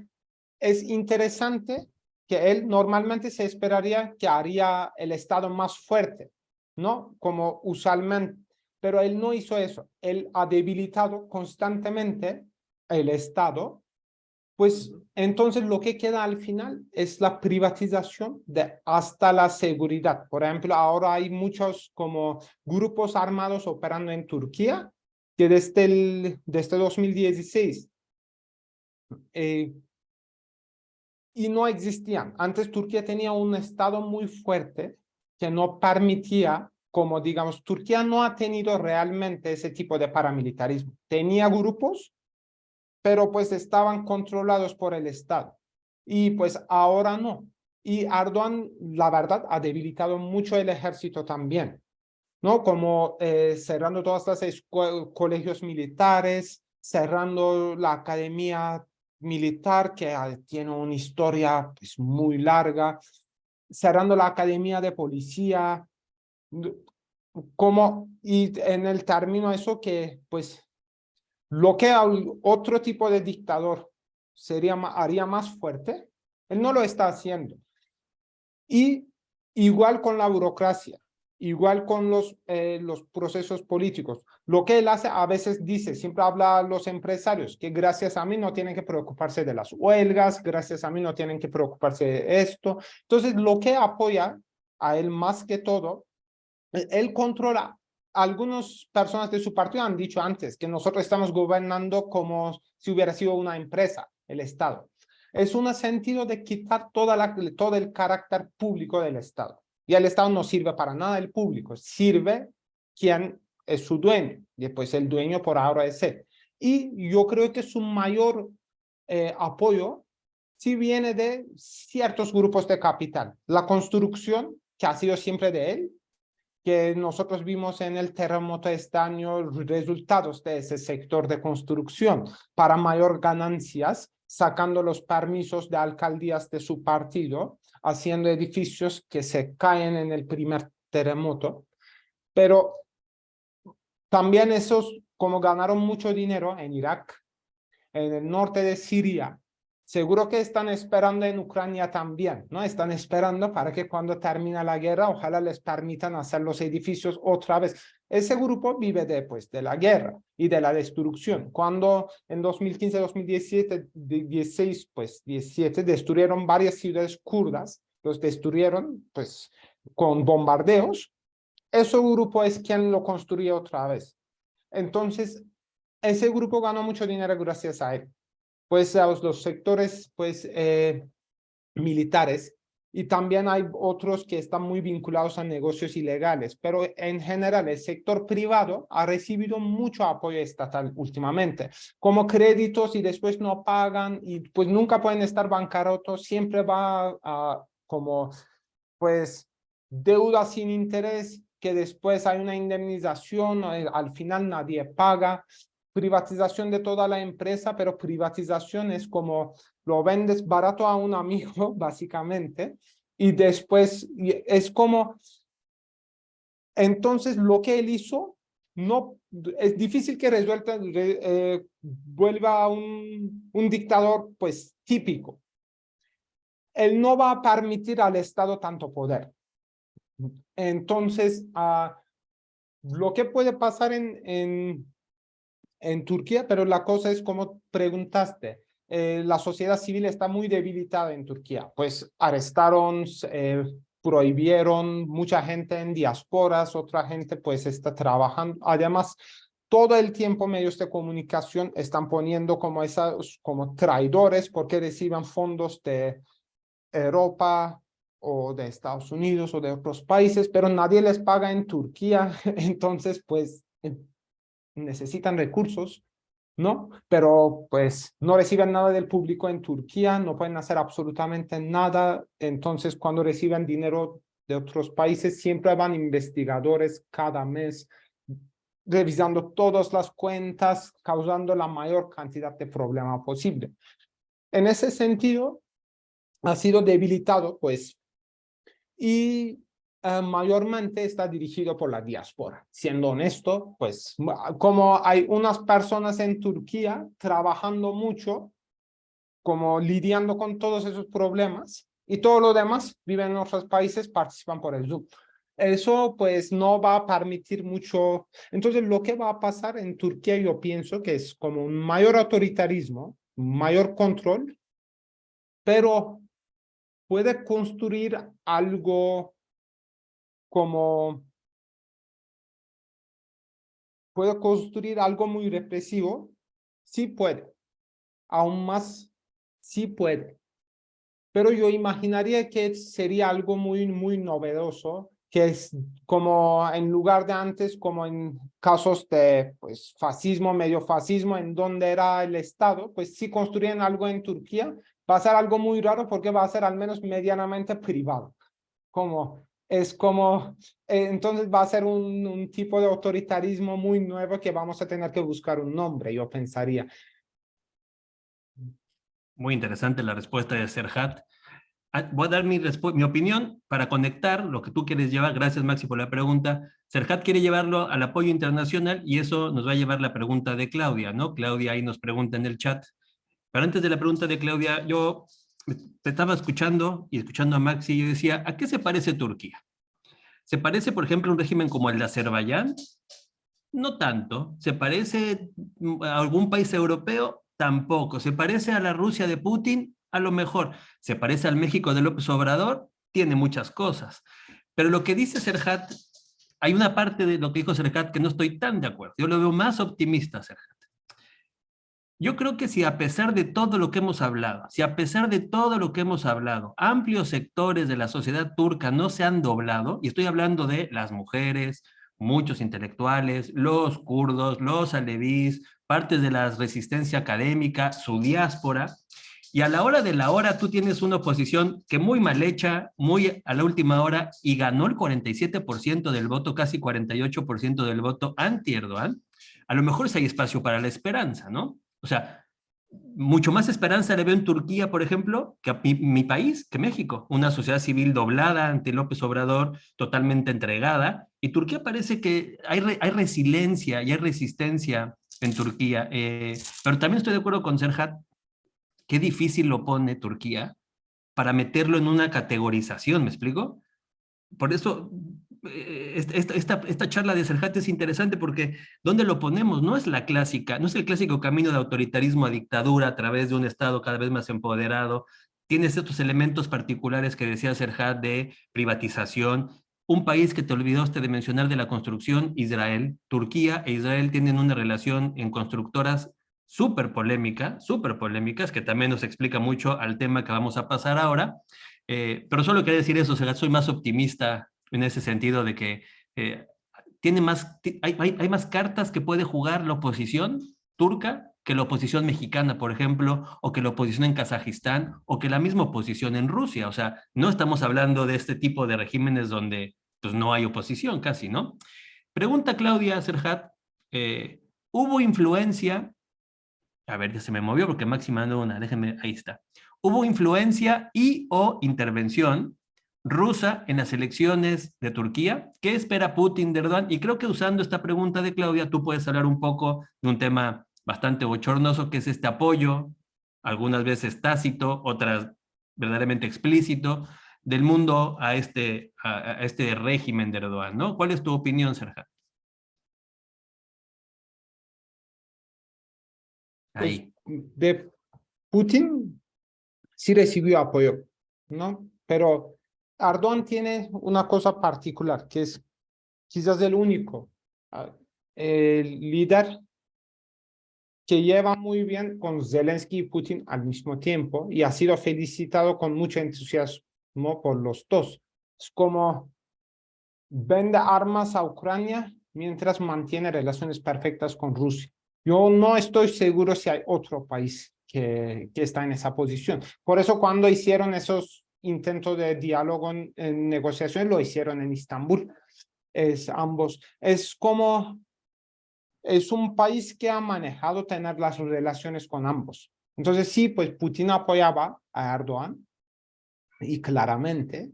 es interesante que él normalmente se esperaría que haría el Estado más fuerte, ¿no? Como usualmente, pero él no hizo eso. Él ha debilitado constantemente el Estado, pues entonces lo que queda al final es la privatización de hasta la seguridad. Por ejemplo, ahora hay muchos como grupos armados operando en Turquía que desde 2016 y no existían. Antes Turquía tenía un Estado muy fuerte que no permitía, como digamos, Turquía no ha tenido realmente ese tipo de paramilitarismo. Tenía grupos, pero pues estaban controlados por el Estado. Y pues ahora no. Y Erdogan, la verdad, ha debilitado mucho el ejército también, ¿no? Como cerrando todas las colegios militares, cerrando la academia militar, que tiene una historia pues, muy larga, cerrando la academia de policía, como, y en el término eso que pues lo que otro tipo de dictador haría más fuerte, él no lo está haciendo. Y igual con la burocracia, igual con los procesos políticos. Lo que él hace, a veces dice, siempre habla a los empresarios, que gracias a mí no tienen que preocuparse de las huelgas, gracias a mí no tienen que preocuparse de esto. Entonces, lo que apoya a él más que todo, él controla. Algunas personas de su partido han dicho antes que nosotros estamos gobernando como si hubiera sido una empresa, el Estado. Es un sentido de quitar todo el carácter público del Estado. Y el Estado no sirve para nada el público, sirve quien es su dueño. Y después el dueño por ahora es él. Y yo creo que su mayor apoyo sí viene de ciertos grupos de capital. La construcción, que ha sido siempre de él, que nosotros vimos en el terremoto este año, resultados de ese sector de construcción para mayor ganancias, sacando los permisos de alcaldías de su partido, haciendo edificios que se caen en el primer terremoto. Pero también esos, como ganaron mucho dinero en Irak, en el norte de Siria, seguro que están esperando en Ucrania también, ¿no? Están esperando para que cuando termine la guerra, ojalá les permitan hacer los edificios otra vez. Ese grupo vive después de la guerra y de la destrucción. Cuando en 2015, 2017, 16, pues 17, destruyeron varias ciudades kurdas, los destruyeron, pues con bombardeos, ese grupo es quien lo construye otra vez. Entonces, ese grupo ganó mucho dinero gracias a él. Pues los sectores pues, militares, y también hay otros que están muy vinculados a negocios ilegales, pero en general el sector privado ha recibido mucho apoyo estatal últimamente, como créditos y después no pagan y pues nunca pueden estar bancarrotos, siempre va a como pues deuda sin interés, que después hay una indemnización, al final nadie paga, privatización de toda la empresa, pero privatización es como lo vendes barato a un amigo, básicamente, y después es como, entonces lo que él hizo, no, es difícil que resuelta, vuelva a un dictador, pues, típico. Él no va a permitir al Estado tanto poder. Entonces, lo que puede pasar en Turquía, pero la cosa es como preguntaste, la sociedad civil está muy debilitada en Turquía, pues arrestaron, prohibieron mucha gente en diásporas, otra gente pues está trabajando, además todo el tiempo medios de comunicación están poniendo como esos como traidores porque reciben fondos de Europa o de Estados Unidos o de otros países, pero nadie les paga en Turquía, entonces pues necesitan recursos, ¿no? Pero pues no reciben nada del público en Turquía, no pueden hacer absolutamente nada, entonces cuando reciben dinero de otros países siempre van investigadores cada mes revisando todas las cuentas, causando la mayor cantidad de problema posible. En ese sentido, ha sido debilitado, pues, y mayormente está dirigido por la diáspora. Siendo honesto, pues como hay unas personas en Turquía trabajando mucho, como lidiando con todos esos problemas, y todo lo demás viven en otros países, participan por el Zoom. Eso pues no va a permitir mucho. Entonces lo que va a pasar en Turquía yo pienso que es como un mayor autoritarismo, mayor control, pero puede construir algo como, puede construir algo muy represivo, sí puede, aún más, sí puede, pero yo imaginaría que sería algo muy, muy novedoso, que es como en lugar de antes, como en casos de pues, fascismo, medio fascismo, en donde era el Estado, pues si construyen algo en Turquía, va a ser algo muy raro porque va a ser al menos medianamente privado. Como, es como, entonces va a ser un tipo de autoritarismo muy nuevo que vamos a tener que buscar un nombre, yo pensaría. Muy interesante la respuesta de Serhat. Voy a dar mi opinión para conectar lo que tú quieres llevar. Gracias, Maxi, por la pregunta. Serhat quiere llevarlo al apoyo internacional y eso nos va a llevar la pregunta de Claudia, ¿no? Claudia ahí nos pregunta en el chat. Pero antes de la pregunta de Claudia, yo te estaba escuchando y escuchando a Maxi y yo decía, ¿a qué se parece Turquía? ¿Se parece, por ejemplo, a un régimen como el de Azerbaiyán? No tanto. ¿Se parece a algún país europeo? Tampoco. ¿Se parece a la Rusia de Putin? A lo mejor. ¿Se parece al México de López Obrador? Tiene muchas cosas. Pero lo que dice Serhat, hay una parte de lo que dijo Serhat que no estoy tan de acuerdo. Yo lo veo más optimista, Serhat. Yo creo que si a pesar de todo lo que hemos hablado, si a pesar de todo lo que hemos hablado, amplios sectores de la sociedad turca no se han doblado, y estoy hablando de las mujeres, muchos intelectuales, los kurdos, los alevíes, partes de la resistencia académica, su diáspora, y a la hora de la hora tú tienes una oposición que muy mal hecha, muy a la última hora, y ganó el 47% del voto, casi 48% del voto anti-Erdogan, a lo mejor sí hay espacio para la esperanza, ¿no? O sea, mucho más esperanza le veo en Turquía, por ejemplo, que a mi país, que México. Una sociedad civil doblada ante López Obrador, totalmente entregada. Y Turquía parece que hay resiliencia y hay resistencia en Turquía. Pero también estoy de acuerdo con Serhat, qué difícil lo pone Turquía para meterlo en una categorización, ¿me explico? Por eso esta charla de Serhat es interesante porque ¿dónde lo ponemos? No es la clásica, no es el clásico camino de autoritarismo a dictadura a través de un Estado cada vez más empoderado. tienes estos elementos particulares que decía Serhat de privatización. Un país que te olvidaste de mencionar de la construcción, Israel. Turquía e Israel tienen una relación en constructoras súper polémicas, que también nos explica mucho al tema que vamos a pasar ahora. Pero solo quería decir eso, Serhat, soy más optimista en ese sentido de que tiene más, hay más cartas que puede jugar la oposición turca que la oposición mexicana, por ejemplo, o que la oposición en Kazajistán, o que la misma oposición en Rusia. O sea, no estamos hablando de este tipo de regímenes donde pues, no hay oposición casi, ¿no? Pregunta Claudia Serhat, ¿hubo influencia? A ver, ya se me movió porque Maxi mandó una, déjenme, ahí está. ¿Hubo influencia y o intervención rusa en las elecciones de Turquía? ¿Qué espera Putin de Erdogan? Y creo que usando esta pregunta de Claudia, tú puedes hablar un poco de un tema bastante bochornoso, que es este apoyo, algunas veces tácito, otras verdaderamente explícito, del mundo a este régimen de Erdogan, ¿no? ¿Cuál es tu opinión, Serhat? Pues Ahí. de Putin sí recibió apoyo, ¿no? Pero Erdogan tiene una cosa particular, que es quizás el único líder que lleva muy bien con Zelensky y Putin al mismo tiempo y ha sido felicitado con mucho entusiasmo por los dos. Es como vende armas a Ucrania mientras mantiene relaciones perfectas con Rusia. Yo no estoy seguro si hay otro país que está en esa posición. Por eso cuando hicieron esos intentos de diálogo en negociación, lo hicieron en Estambul. Es ambos. Es como, es un país que ha manejado tener las relaciones con ambos. Entonces sí, pues Putin apoyaba a Erdogan y claramente,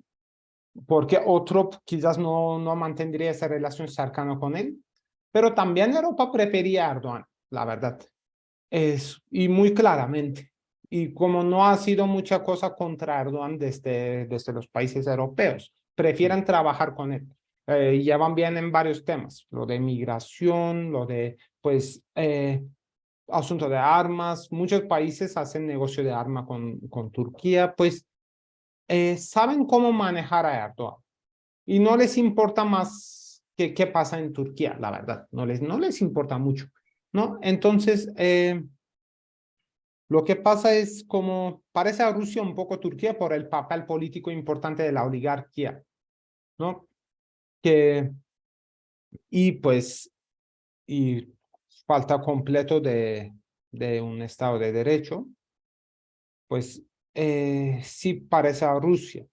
porque otro quizás no mantendría esa relación cercana con él, pero también Europa prefería a Erdogan, la verdad, y muy claramente. Y como no ha sido mucha cosa contra Erdogan desde los países europeos, prefieren trabajar con él. Llevan bien en varios temas, lo de migración, lo de, pues, asunto de armas. Muchos países hacen negocio de armas con Turquía, pues saben cómo manejar a Erdogan y no les importa más qué pasa en Turquía, la verdad, no les importa mucho, ¿no? Entonces, lo que pasa es como parece a Rusia un poco Turquía por el papel político importante de la oligarquía, ¿no? Que, y pues, y falta completo de un Estado de Derecho, pues sí parece a Rusia.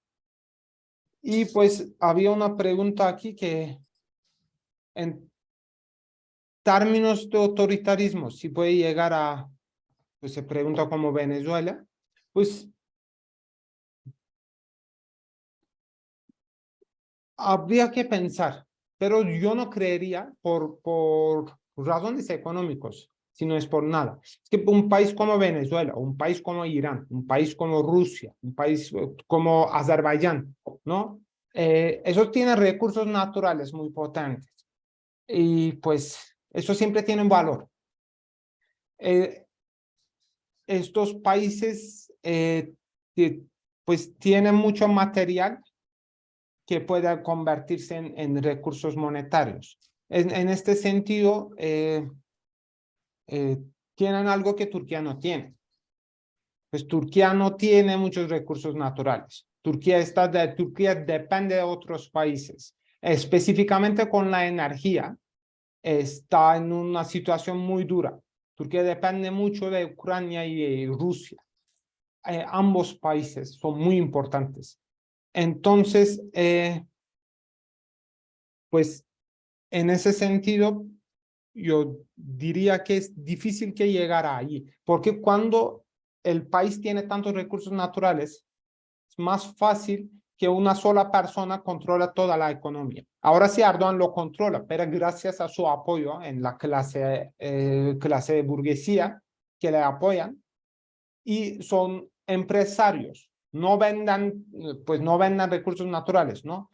Y pues había una pregunta aquí que en términos de autoritarismo, si puede llegar a, pues se pregunta como Venezuela, pues habría que pensar, pero yo no creería por razones económicas, si no es por nada. Es que un país como Venezuela, un país como Irán, un país como Rusia, un país como Azerbaiyán, ¿no? Esos tienen recursos naturales muy potentes y pues eso siempre tiene un valor. Estos países pues tienen mucho material que pueda convertirse en recursos monetarios. En este sentido, tienen algo que Turquía no tiene. Pues Turquía no tiene muchos recursos naturales. Turquía depende de otros países. Específicamente con la energía, está en una situación muy dura. Turquía depende mucho de Ucrania y Rusia. Ambos países son muy importantes. Entonces, pues en ese sentido, yo diría que es difícil que llegara allí, porque cuando el país tiene tantos recursos naturales, es más fácil que una sola persona controla toda la economía. Ahora sí, Erdogan lo controla, pero gracias a su apoyo en la clase de burguesía que le apoyan y son empresarios, pues no vendan recursos naturales, ¿no?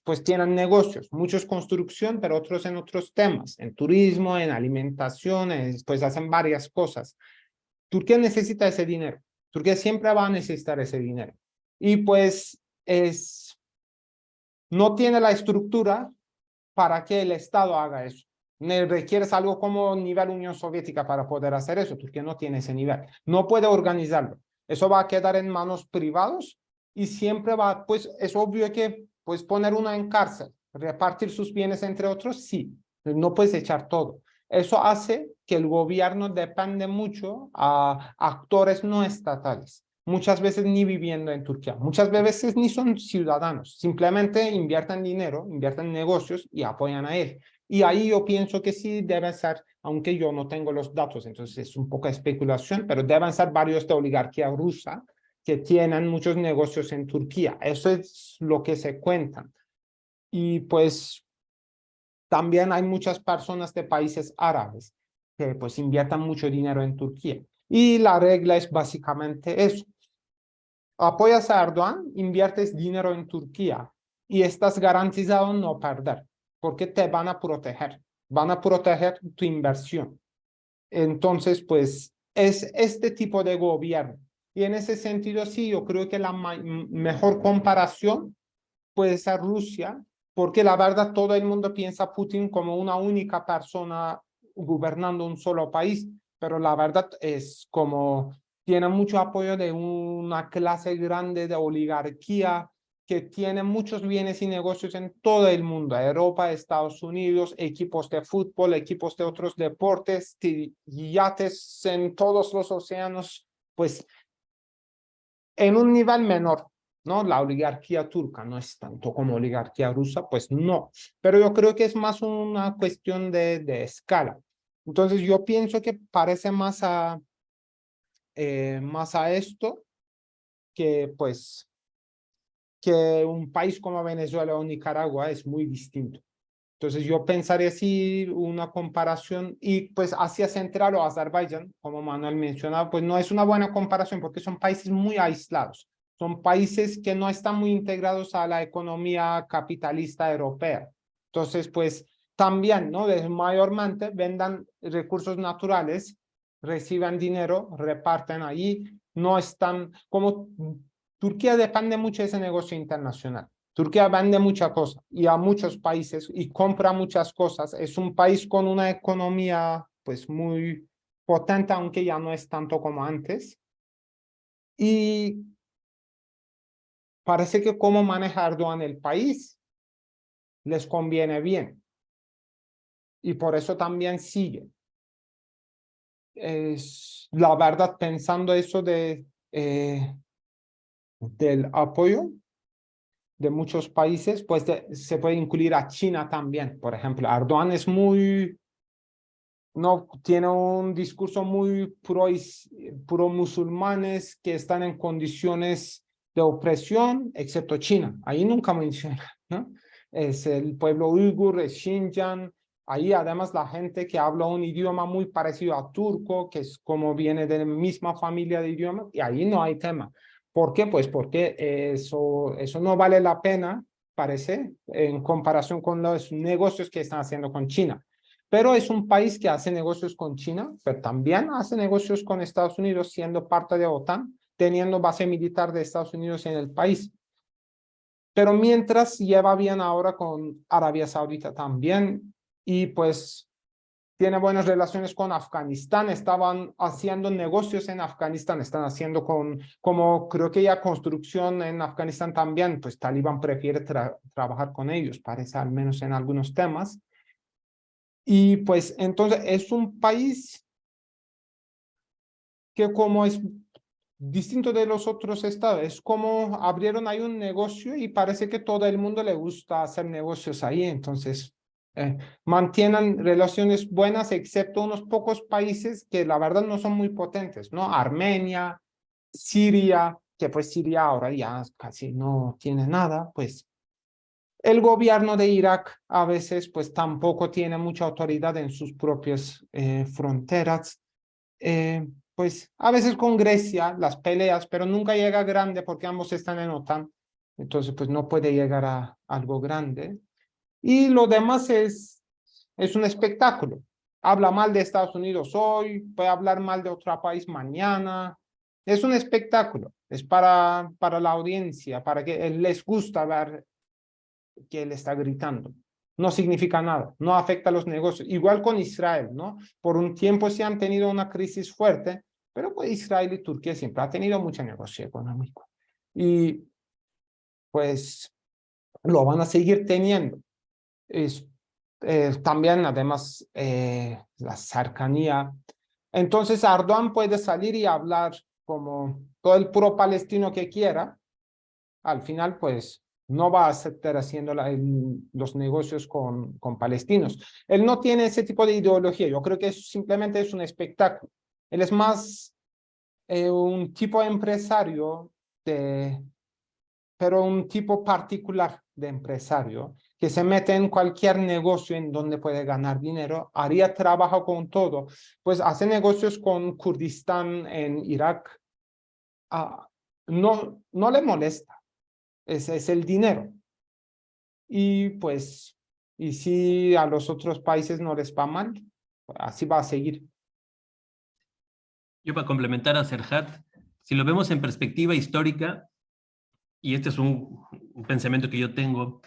Pues tienen negocios, muchos construcción, pero otros en otros temas, en turismo, en alimentación, pues hacen varias cosas. Turquía necesita ese dinero. Turquía siempre va a necesitar ese dinero. Y pues no tiene la estructura para que el Estado haga eso. Requieres algo como nivel Unión Soviética para poder hacer eso. Turquía no tiene ese nivel. No puede organizarlo. Eso va a quedar en manos privados y siempre va, pues es obvio que pues poner una en cárcel, repartir sus bienes entre otros, sí. No puedes echar todo. Eso hace que el gobierno depende mucho a actores no estatales. Muchas veces ni viviendo en Turquía, muchas veces ni son ciudadanos, simplemente invierten dinero, invierten en negocios y apoyan a él. Y ahí yo pienso que sí debe ser, aunque yo no tengo los datos, entonces es un poco de especulación, pero deben ser varios de oligarquía rusa que tienen muchos negocios en Turquía. Eso es lo que se cuentan. Y pues también hay muchas personas de países árabes que pues inviertan mucho dinero en Turquía. Y la regla es básicamente eso. Apoyas a Erdogan, inviertes dinero en Turquía y estás garantizado no perder, porque te van a proteger tu inversión. Entonces, pues es este tipo de gobierno. Y en ese sentido, sí, yo creo que la mejor comparación puede ser Rusia, porque la verdad todo el mundo piensa a Putin como una única persona gobernando un solo país, pero la verdad es como tiene mucho apoyo de una clase grande de oligarquía que tiene muchos bienes y negocios en todo el mundo, Europa, Estados Unidos, equipos de fútbol, equipos de otros deportes, yates en todos los océanos, pues en un nivel menor, ¿no? La oligarquía turca no es tanto como oligarquía rusa, pues no, pero yo creo que es más una cuestión de escala. Entonces yo pienso que parece más a esto que pues que un país como Venezuela o Nicaragua es muy distinto. Entonces yo pensaría así una comparación y pues Asia Central o Azerbaiyán, como Manuel mencionaba, pues no es una buena comparación porque son países muy aislados, son países que no están muy integrados a la economía capitalista europea. Entonces pues también, ¿no? Mayormente vendan recursos naturales, reciben dinero, reparten allí, no están como Turquía depende mucho de ese negocio internacional. Turquía vende muchas cosas y a muchos países y compra muchas cosas. Es un país con una economía pues muy potente, aunque ya no es tanto como antes. Y parece que como maneja Erdogan el país les conviene bien. Y por eso también sigue. Es la verdad, pensando eso del apoyo de muchos países, pues se puede incluir a China también. Por ejemplo, Erdogan es muy no tiene un discurso muy pro musulmanes que están en condiciones de opresión, excepto China. Ahí nunca menciona, ¿no? Es el pueblo uigur, es Xinjiang. Ahí además la gente que habla un idioma muy parecido a turco, que es como viene de la misma familia de idiomas, y ahí no hay tema. ¿Por qué? Pues porque eso no vale la pena, parece, en comparación con los negocios que están haciendo con China. Pero es un país que hace negocios con China, pero también hace negocios con Estados Unidos, siendo parte de OTAN, teniendo base militar de Estados Unidos en el país. Pero mientras lleva bien ahora con Arabia Saudita también, y pues tiene buenas relaciones con Afganistán, estaban haciendo negocios en Afganistán, están haciendo como creo que ya construcción en Afganistán también, pues Talibán prefiere trabajar con ellos, parece al menos en algunos temas. Y pues entonces es un país que como es distinto de los otros estados, es como abrieron ahí un negocio y parece que todo el mundo le gusta hacer negocios ahí, entonces mantienen relaciones buenas excepto unos pocos países que la verdad no son muy potentes, ¿no? Armenia, Siria, que pues Siria ahora ya casi no tiene nada, pues el gobierno de Irak a veces pues tampoco tiene mucha autoridad en sus propias fronteras. Pues a veces con Grecia las peleas, pero nunca llega a grande porque ambos están en OTAN. Entonces pues no puede llegar a algo grande. Y lo demás es un espectáculo. Habla mal de Estados Unidos hoy, puede hablar mal de otro país mañana. Es un espectáculo, es para la audiencia, para que les gusta ver que él está gritando. No significa nada, no afecta a los negocios. Igual con Israel, ¿no? Por un tiempo sí han tenido una crisis fuerte, pero pues Israel y Turquía siempre ha tenido mucho negocio económico. Y pues lo van a seguir teniendo. Es, también, además, la cercanía. Entonces, Erdogan puede salir y hablar como todo el pro palestino que quiera. Al final, pues, no va a estar haciendo los negocios con palestinos. Él no tiene ese tipo de ideología. Yo creo que simplemente es un espectáculo. Él es más un tipo de empresario pero un tipo particular de empresario que se mete en cualquier negocio en donde puede ganar dinero, haría trabajo con todo, pues hace negocios con Kurdistán en Irak, no le molesta, ese es el dinero. Y pues, y si a los otros países no les va mal, así va a seguir. Yo para complementar a Serhat, si lo vemos en perspectiva histórica, y este es un pensamiento que yo tengo,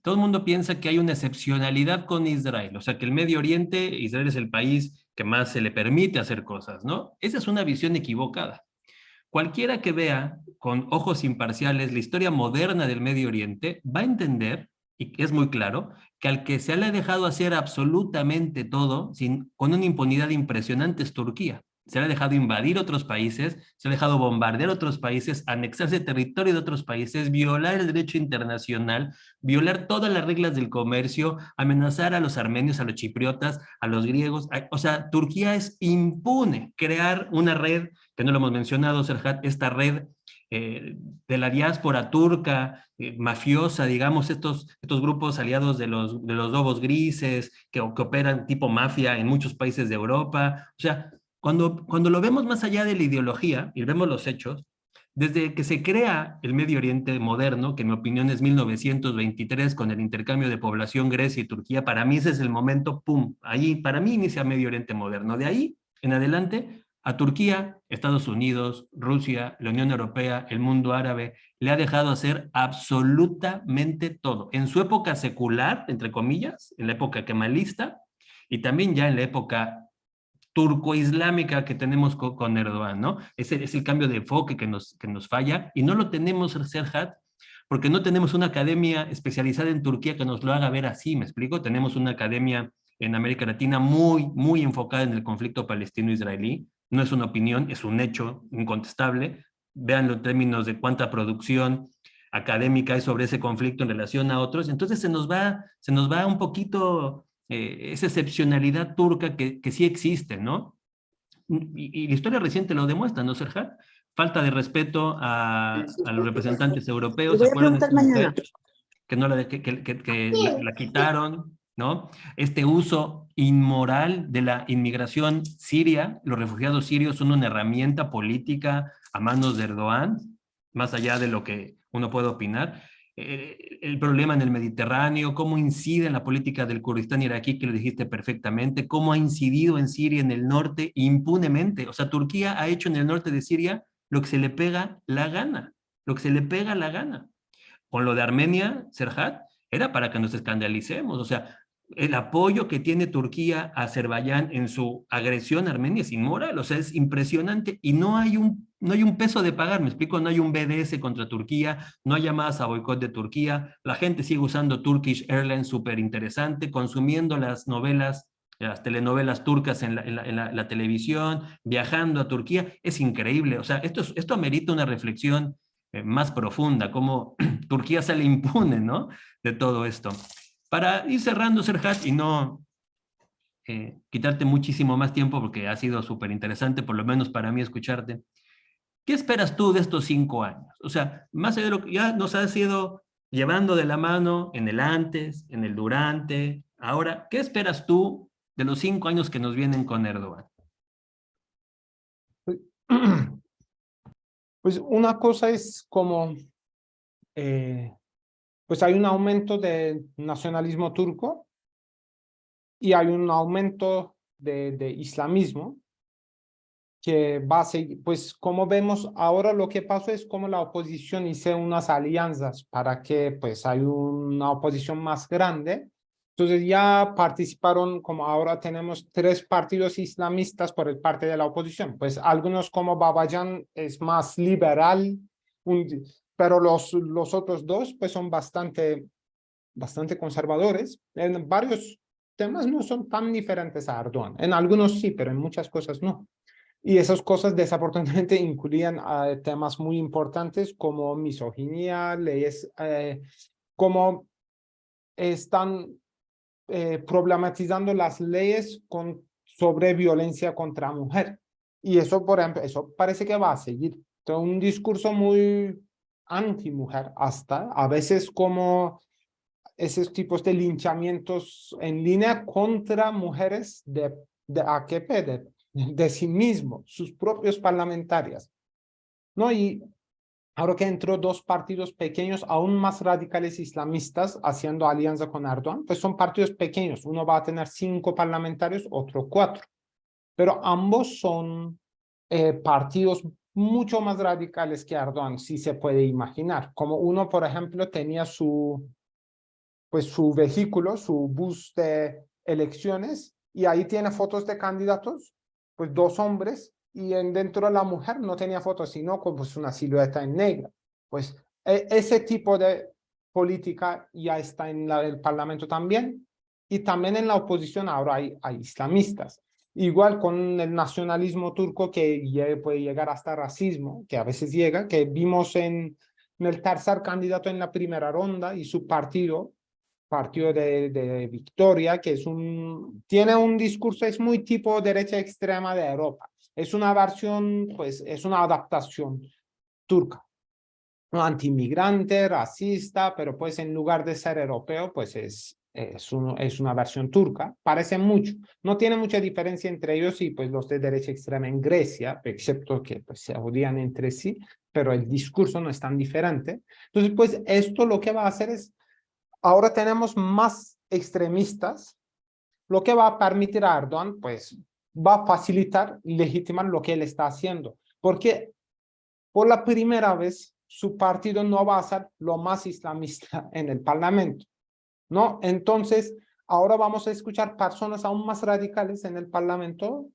todo el mundo piensa que hay una excepcionalidad con Israel, o sea, que el Medio Oriente, Israel es el país que más se le permite hacer cosas, ¿no? Esa es una visión equivocada. Cualquiera que vea con ojos imparciales la historia moderna del Medio Oriente va a entender, y es muy claro, que al que se le ha dejado hacer absolutamente todo con una impunidad impresionante es Turquía. Se le ha dejado invadir otros países, se le ha dejado bombardear otros países, anexarse territorio de otros países, violar el derecho internacional, violar todas las reglas del comercio, amenazar a los armenios, a los chipriotas, a los griegos. O sea, Turquía es impune crear una red que no lo hemos mencionado, Serhat, esta red de la diáspora turca, mafiosa, digamos, estos grupos aliados de los lobos grises, que operan tipo mafia en muchos países de Europa. O sea, cuando lo vemos más allá de la ideología y vemos los hechos, desde que se crea el Medio Oriente moderno, que en mi opinión es 1923, con el intercambio de población Grecia y Turquía, para mí ese es el momento, pum, ahí para mí inicia Medio Oriente moderno. De ahí en adelante, a Turquía, Estados Unidos, Rusia, la Unión Europea, el mundo árabe, le ha dejado hacer absolutamente todo. En su época secular, entre comillas, en la época kemalista, y también ya en la época turco-islámica que tenemos con Erdogan, ¿no? Ese es el cambio de enfoque que nos falla, y no lo tenemos, Serhat, porque no tenemos una academia especializada en Turquía que nos lo haga ver así, ¿me explico? Tenemos una academia en América Latina muy enfocada en el conflicto palestino-israelí. No es una opinión, es un hecho incontestable. Vean los términos de cuánta producción académica hay sobre ese conflicto en relación a otros. Entonces se nos va un poquito esa excepcionalidad turca que sí existe, ¿no? Y la historia reciente lo demuestra, ¿no, Serhat? Falta de respeto a los representantes Le europeos. ¿Se voy a acuerdan de preguntar esta mañana. mujer que, no la, que la quitaron, ¿no? Este uso inmoral de la inmigración siria, los refugiados sirios son una herramienta política a manos de Erdogan, más allá de lo que uno puede opinar. El problema en el Mediterráneo, cómo incide en la política del Kurdistán iraquí, que lo dijiste perfectamente, cómo ha incidido en Siria, en el norte, impunemente. O sea, Turquía ha hecho en el norte de Siria lo que se le pega la gana, lo que se le pega la gana. Con lo de Armenia, Serhat, era para que nos escandalicemos. O sea, el apoyo que tiene Turquía a Azerbaiyán en su agresión a Armenia es inmoral, o sea, es impresionante y no hay un peso de pagar, me explico, no hay un BDS contra Turquía, no hay llamadas a boicot de Turquía, la gente sigue usando Turkish Airlines, súper interesante, consumiendo las telenovelas turcas en la televisión, viajando a Turquía, es increíble, o sea, esto amerita una reflexión más profunda, cómo Turquía sale impune, ¿no? De todo esto. Para ir cerrando, Serhat, y no quitarte muchísimo más tiempo, porque ha sido súper interesante, por lo menos para mí, escucharte. ¿Qué esperas tú de estos 5 años? O sea, más allá de lo que ya nos has ido llevando de la mano en el antes, en el durante, ahora, ¿qué esperas tú de los 5 años que nos vienen con Erdogan? Pues una cosa es como, pues hay un aumento de nacionalismo turco y hay un aumento de islamismo. que va a seguir, pues como vemos ahora lo que pasó es como la oposición hizo unas alianzas para que pues hay una oposición más grande. Entonces ya participaron, como ahora tenemos 3 partidos islamistas por el parte de la oposición. Pues algunos como Babayan es más liberal, pero los otros 2 pues son bastante conservadores. En varios temas no son tan diferentes a Erdogan. En algunos sí, pero en muchas cosas no. Y esas cosas desafortunadamente incluían temas muy importantes como misoginia, leyes, como están problematizando las leyes sobre violencia contra mujer. Y eso, por ejemplo, eso parece que va a seguir. Entonces, un discurso muy anti-mujer hasta, a veces como esos tipos de linchamientos en línea contra mujeres de AKP, de sí mismo, sus propios parlamentarias, ¿no? Y ahora que entró 2 partidos pequeños, aún más radicales islamistas, haciendo alianza con Erdogan, pues son partidos pequeños. Uno va a tener 5 parlamentarios, otro 4. Pero ambos son partidos mucho más radicales que Erdogan, si se puede imaginar. Como uno, por ejemplo, tenía pues su vehículo, su bus de elecciones, y ahí tiene fotos de candidatos, pues 2 hombres, y dentro de la mujer no tenía fotos, sino con pues, una silueta en negra. Pues ese tipo de política ya está en el Parlamento también, y también en la oposición ahora hay islamistas. Igual con el nacionalismo turco que puede llegar hasta racismo, que a veces llega, que vimos en el tercer candidato en la primera ronda y su partido de Victoria, que tiene un discurso, es muy tipo derecha extrema de Europa. Es una versión, pues es una adaptación turca, ¿no? Anti-inmigrante, racista, pero pues en lugar de ser europeo, pues es una versión turca. Parece mucho. No tiene mucha diferencia entre ellos y pues los de derecha extrema en Grecia, excepto que pues, se odian entre sí, pero el discurso no es tan diferente. Entonces, pues esto lo que va a hacer es ahora tenemos más extremistas, lo que va a permitir a Erdogan, pues, va a facilitar y legitimar lo que él está haciendo. Porque por la primera vez su partido no va a ser lo más islamista en el Parlamento, ¿no? Entonces, ahora vamos a escuchar personas aún más radicales en el Parlamento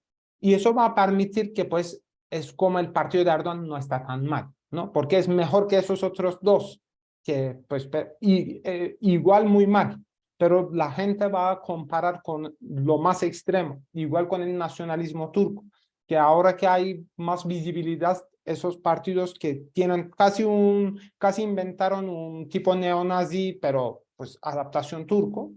y eso va a permitir que, pues, es como el partido de Erdogan no está tan mal, ¿no? Porque es mejor que esos otros 2 que pues igual muy mal, pero la gente va a comparar con lo más extremo, igual con el nacionalismo turco, que ahora que hay más visibilidad, esos partidos que tienen casi inventaron un tipo neonazi, pero pues adaptación turco,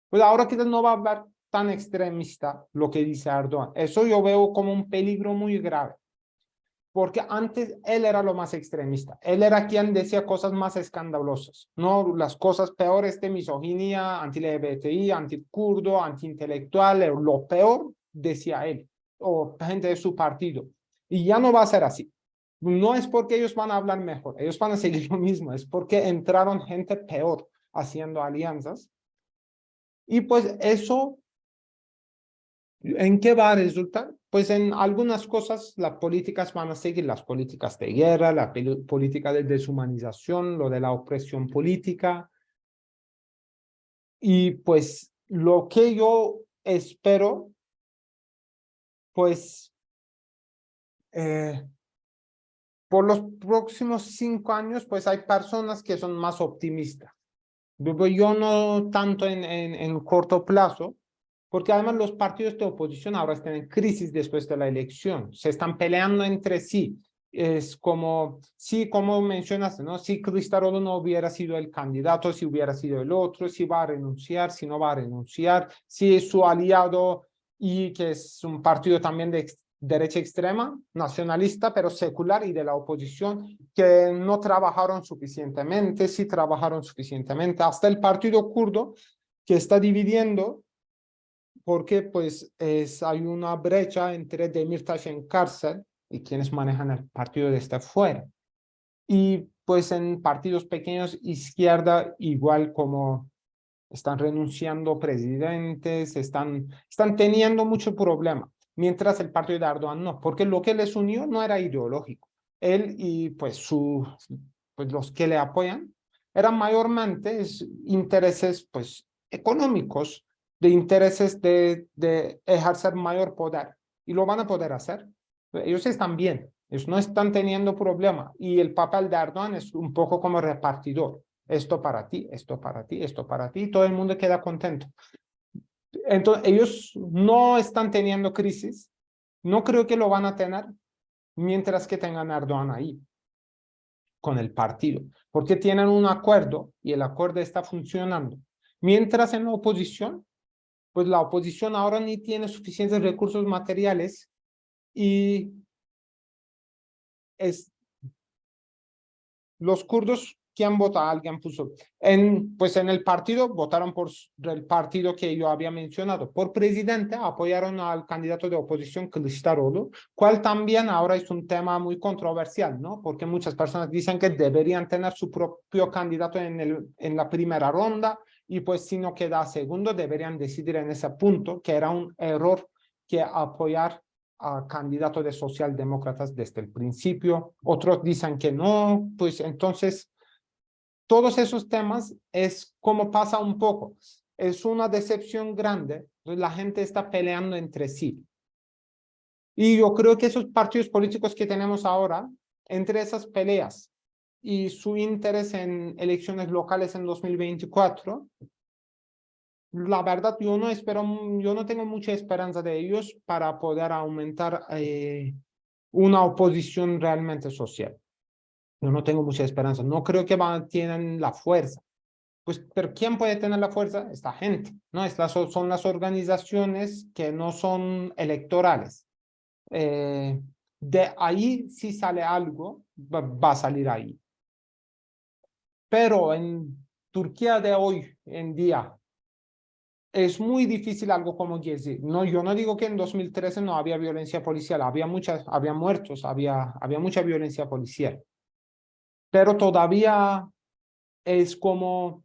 pues ahora quizás no va a haber tan extremista lo que dice Erdogan. Eso yo veo como un peligro muy grave porque antes él era lo más extremista, él era quien decía cosas más escandalosas, no las cosas peores de misoginia, anti-LGBTI, anti-kurdo, anti-intelectual, lo peor decía él, o gente de su partido, y ya no va a ser así. No es porque ellos van a hablar mejor, ellos van a seguir lo mismo, es porque entraron gente peor haciendo alianzas, y pues eso ¿en qué va a resultar? Pues en algunas cosas las políticas van a seguir, las políticas de guerra, la política de deshumanización, lo de la opresión política. Y pues lo que yo espero, pues por los próximos 5 años, pues hay personas que son más optimistas. Yo no tanto en corto plazo, porque además los partidos de oposición ahora están en crisis después de la elección, se están peleando entre sí. Es como, sí, como mencionaste, ¿no? Si Kılıçdaroğlu no hubiera sido el candidato, si hubiera sido el otro, si va a renunciar, si no va a renunciar, si es su aliado y que es un partido también de derecha extrema, nacionalista, pero secular y de la oposición, que no trabajaron suficientemente, sí trabajaron suficientemente, hasta el partido kurdo que está dividiendo porque pues hay una brecha entre Demirtaş en cárcel y quienes manejan el partido desde fuera. Y pues en partidos pequeños izquierda, igual como están renunciando presidentes, están teniendo mucho problema. mientras el partido de Erdogan no, porque lo que les unió no era ideológico. Él y pues, pues los que le apoyan eran mayormente intereses pues, económicos, de intereses de ejercer mayor poder, y lo van a poder hacer. Ellos están bien, ellos no están teniendo problema, y el papel de Erdogan es un poco como repartidor. Esto para ti, esto para ti, esto para ti, y todo el mundo queda contento. Entonces, ellos no están teniendo crisis, no creo que lo van a tener mientras que tengan a Erdogan ahí, con el partido, porque tienen un acuerdo y el acuerdo está funcionando. Mientras en la oposición, pues la oposición ahora ni tiene suficientes recursos materiales y los kurdos, ¿quién vota? Alguien puso. Pues en el partido votaron por el partido que yo había mencionado. Por presidente apoyaron al candidato de oposición, Kılıçdaroğlu, cual también ahora es un tema muy controversial, ¿no? Porque muchas personas dicen que deberían tener su propio candidato en la primera ronda y pues si no queda segundo, deberían decidir en ese punto, que era un error que apoyar a candidato de socialdemócratas desde el principio. Otros dicen que no, pues entonces todos esos temas es como pasa un poco. Es una decepción grande, la gente está peleando entre sí. Y yo creo que esos partidos políticos que tenemos ahora, entre esas peleas y su interés en elecciones locales en 2024, la verdad yo no espero, yo no tengo mucha esperanza de ellos para poder aumentar una oposición realmente social. Yo no tengo mucha esperanza, no creo que tienen la fuerza. Pues, pero ¿quién puede tener la fuerza? Esta gente, ¿no? Son las organizaciones que no son electorales. De ahí, si sale algo, va a salir ahí. Pero en Turquía de hoy en día, es muy difícil algo como Gezi. No, yo no digo que en 2013 no había violencia policial, había muertos, había mucha violencia policial. Pero todavía es como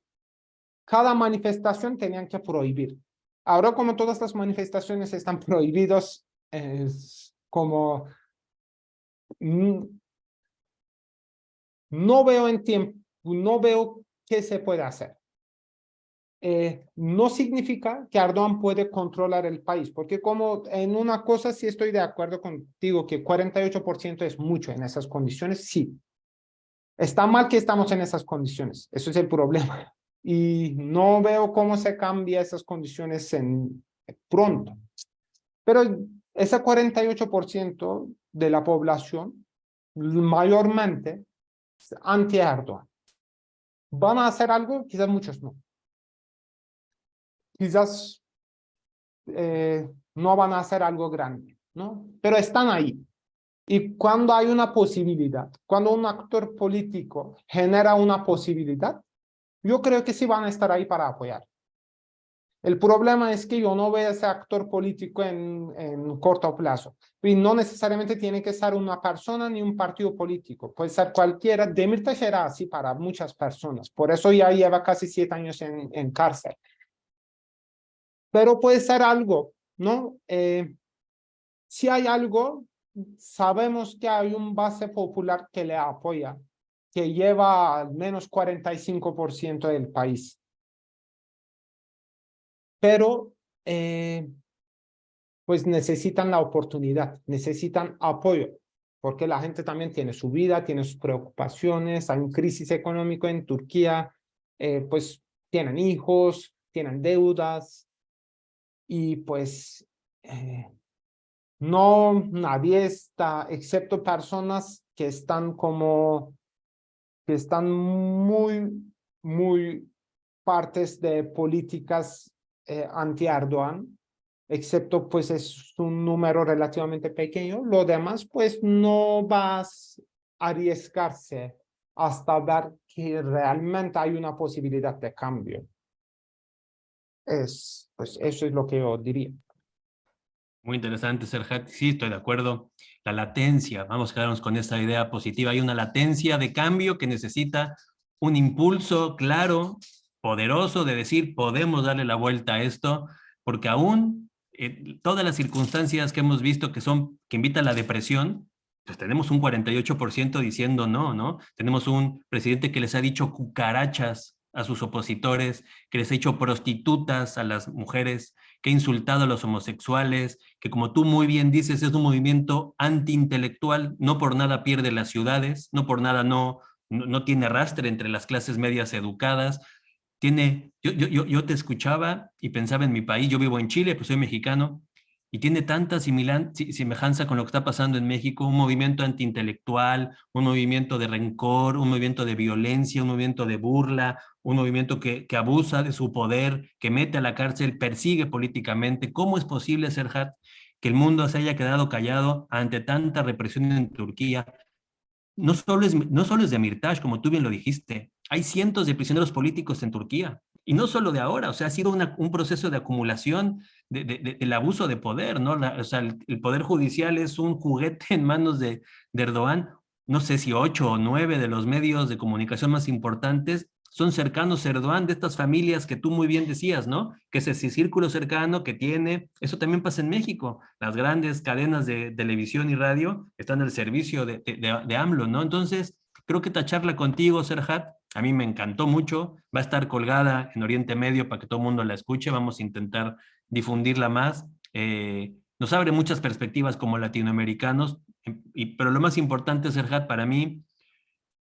cada manifestación tenían que prohibir. Ahora como todas las manifestaciones están prohibidas, es como no veo en tiempo, no veo qué se puede hacer. No significa que Erdogan puede controlar el país, porque como en una cosa sí estoy de acuerdo contigo, que 48% es mucho en esas condiciones, sí. Está mal que estamos en esas condiciones, eso es el problema. Y no veo cómo se cambia esas condiciones pronto. Pero ese 48% de la población, mayormente, es anti-Erdogan. ¿Van a hacer algo? Quizás muchos no. Quizás no van a hacer algo grande, ¿no? Pero están ahí. Y cuando hay una posibilidad, cuando un actor político genera una posibilidad, yo creo que sí van a estar ahí para apoyar. El problema es que yo no veo a ese actor político en corto plazo. Y no necesariamente tiene que ser una persona ni un partido político. Puede ser cualquiera. Demirtaş era así para muchas personas. Por eso ya lleva casi 7 años en cárcel. Pero puede ser algo, ¿no? Si hay algo, sabemos que hay un base popular que le apoya, que lleva al menos 45% del país. Pero, pues necesitan la oportunidad, necesitan apoyo, porque la gente también tiene su vida, tiene sus preocupaciones, hay una crisis económica en Turquía, pues tienen hijos, tienen deudas, y pues no, nadie está, excepto personas que están muy partes de políticas anti-Erdogan, excepto pues es un número relativamente pequeño. Lo demás pues no vas a arriesgarse hasta ver que realmente hay una posibilidad de cambio. Pues eso es lo que yo diría. Muy interesante, Serhat. Sí, estoy de acuerdo. La latencia, vamos a quedarnos con esta idea positiva. Hay una latencia de cambio que necesita un impulso claro, poderoso, de decir, podemos darle la vuelta a esto, porque aún todas las circunstancias que hemos visto que invitan a la depresión, pues tenemos un 48% diciendo no, ¿no? Tenemos un presidente que les ha dicho cucarachas a sus opositores, que les ha dicho prostitutas a las mujeres, que ha insultado a los homosexuales, que como tú muy bien dices, es un movimiento antiintelectual, no por nada pierde las ciudades, no por nada no tiene arrastre entre las clases medias educadas. Yo te escuchaba y pensaba en mi país, yo vivo en Chile, pues soy mexicano, y tiene tanta semejanza con lo que está pasando en México, un movimiento antiintelectual, un movimiento de rencor, un movimiento de violencia, un movimiento de burla, un movimiento que abusa de su poder, que mete a la cárcel, persigue políticamente. ¿Cómo es posible, Serhat, que el mundo se haya quedado callado ante tanta represión en Turquía? No solo es de Demirtaş, como tú bien lo dijiste, hay cientos de prisioneros políticos en Turquía, y no solo de ahora, o sea, ha sido un proceso de acumulación del abuso de poder, ¿no? O sea, el poder judicial es un juguete en manos de Erdogan. No sé si 8 o 9 de los medios de comunicación más importantes son cercanos a Erdogan, de estas familias que tú muy bien decías, ¿no? Que es ese círculo cercano que tiene, eso también pasa en México, las grandes cadenas de televisión y radio están al servicio de AMLO, ¿no? Entonces, creo que esta charla contigo, Serhat, a mí me encantó mucho, va a estar colgada en Oriente Medio para que todo el mundo la escuche, vamos a intentar difundirla más. Nos abre muchas perspectivas como latinoamericanos, pero lo más importante, Serhat, para mí,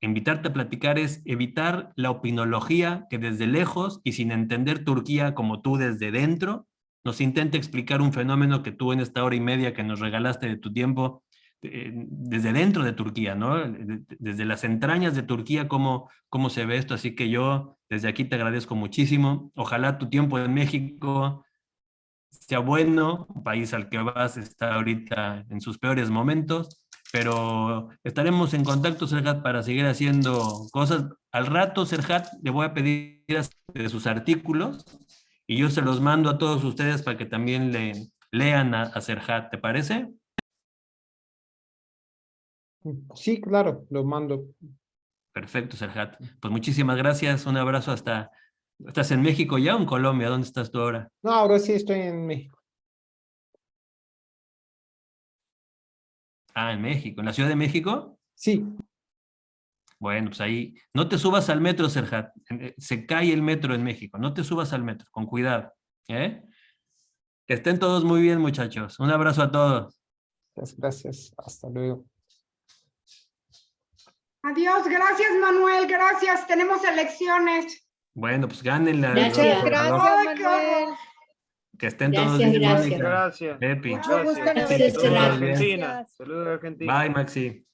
invitarte a platicar es evitar la opinología que desde lejos y sin entender Turquía como tú desde dentro, nos intenta explicar un fenómeno que tú en esta hora y media que nos regalaste de tu tiempo, desde dentro de Turquía, ¿no? Desde las entrañas de Turquía, cómo se ve esto. Así que yo desde aquí te agradezco muchísimo. Ojalá tu tiempo en México sea bueno, un país al que vas está ahorita en sus peores momentos, pero estaremos en contacto, Serhat, para seguir haciendo cosas. Al rato, Serhat, le voy a pedir de sus artículos y yo se los mando a todos ustedes para que también lean a Serhat, ¿te parece? Sí, claro, lo mando. Perfecto, Serhat. Pues muchísimas gracias, un abrazo hasta... ¿Estás en México ya o en Colombia? ¿Dónde estás tú ahora? No, ahora sí estoy en México. Ah, en México. ¿En la Ciudad de México? Sí, Bueno, pues ahí, no te subas al metro, Serhat. Se cae el metro en México. No te subas al metro, con cuidado. ¿Eh? Que estén todos muy bien, muchachos. Un abrazo a todos. muchas gracias. Hasta luego. Adiós, gracias Manuel, gracias. Tenemos elecciones. Bueno, pues gánenla. Gracias. Gracias, Ay, qué horror. Manuel. Que estén todos Gracias, bien, gracias. Mónica. Gracias. Pepi. Mucho gusto en Gracias. Gracias, Saludos a Gerardo. Argentina. Gracias. Saludos a Argentina. Bye, Maxi.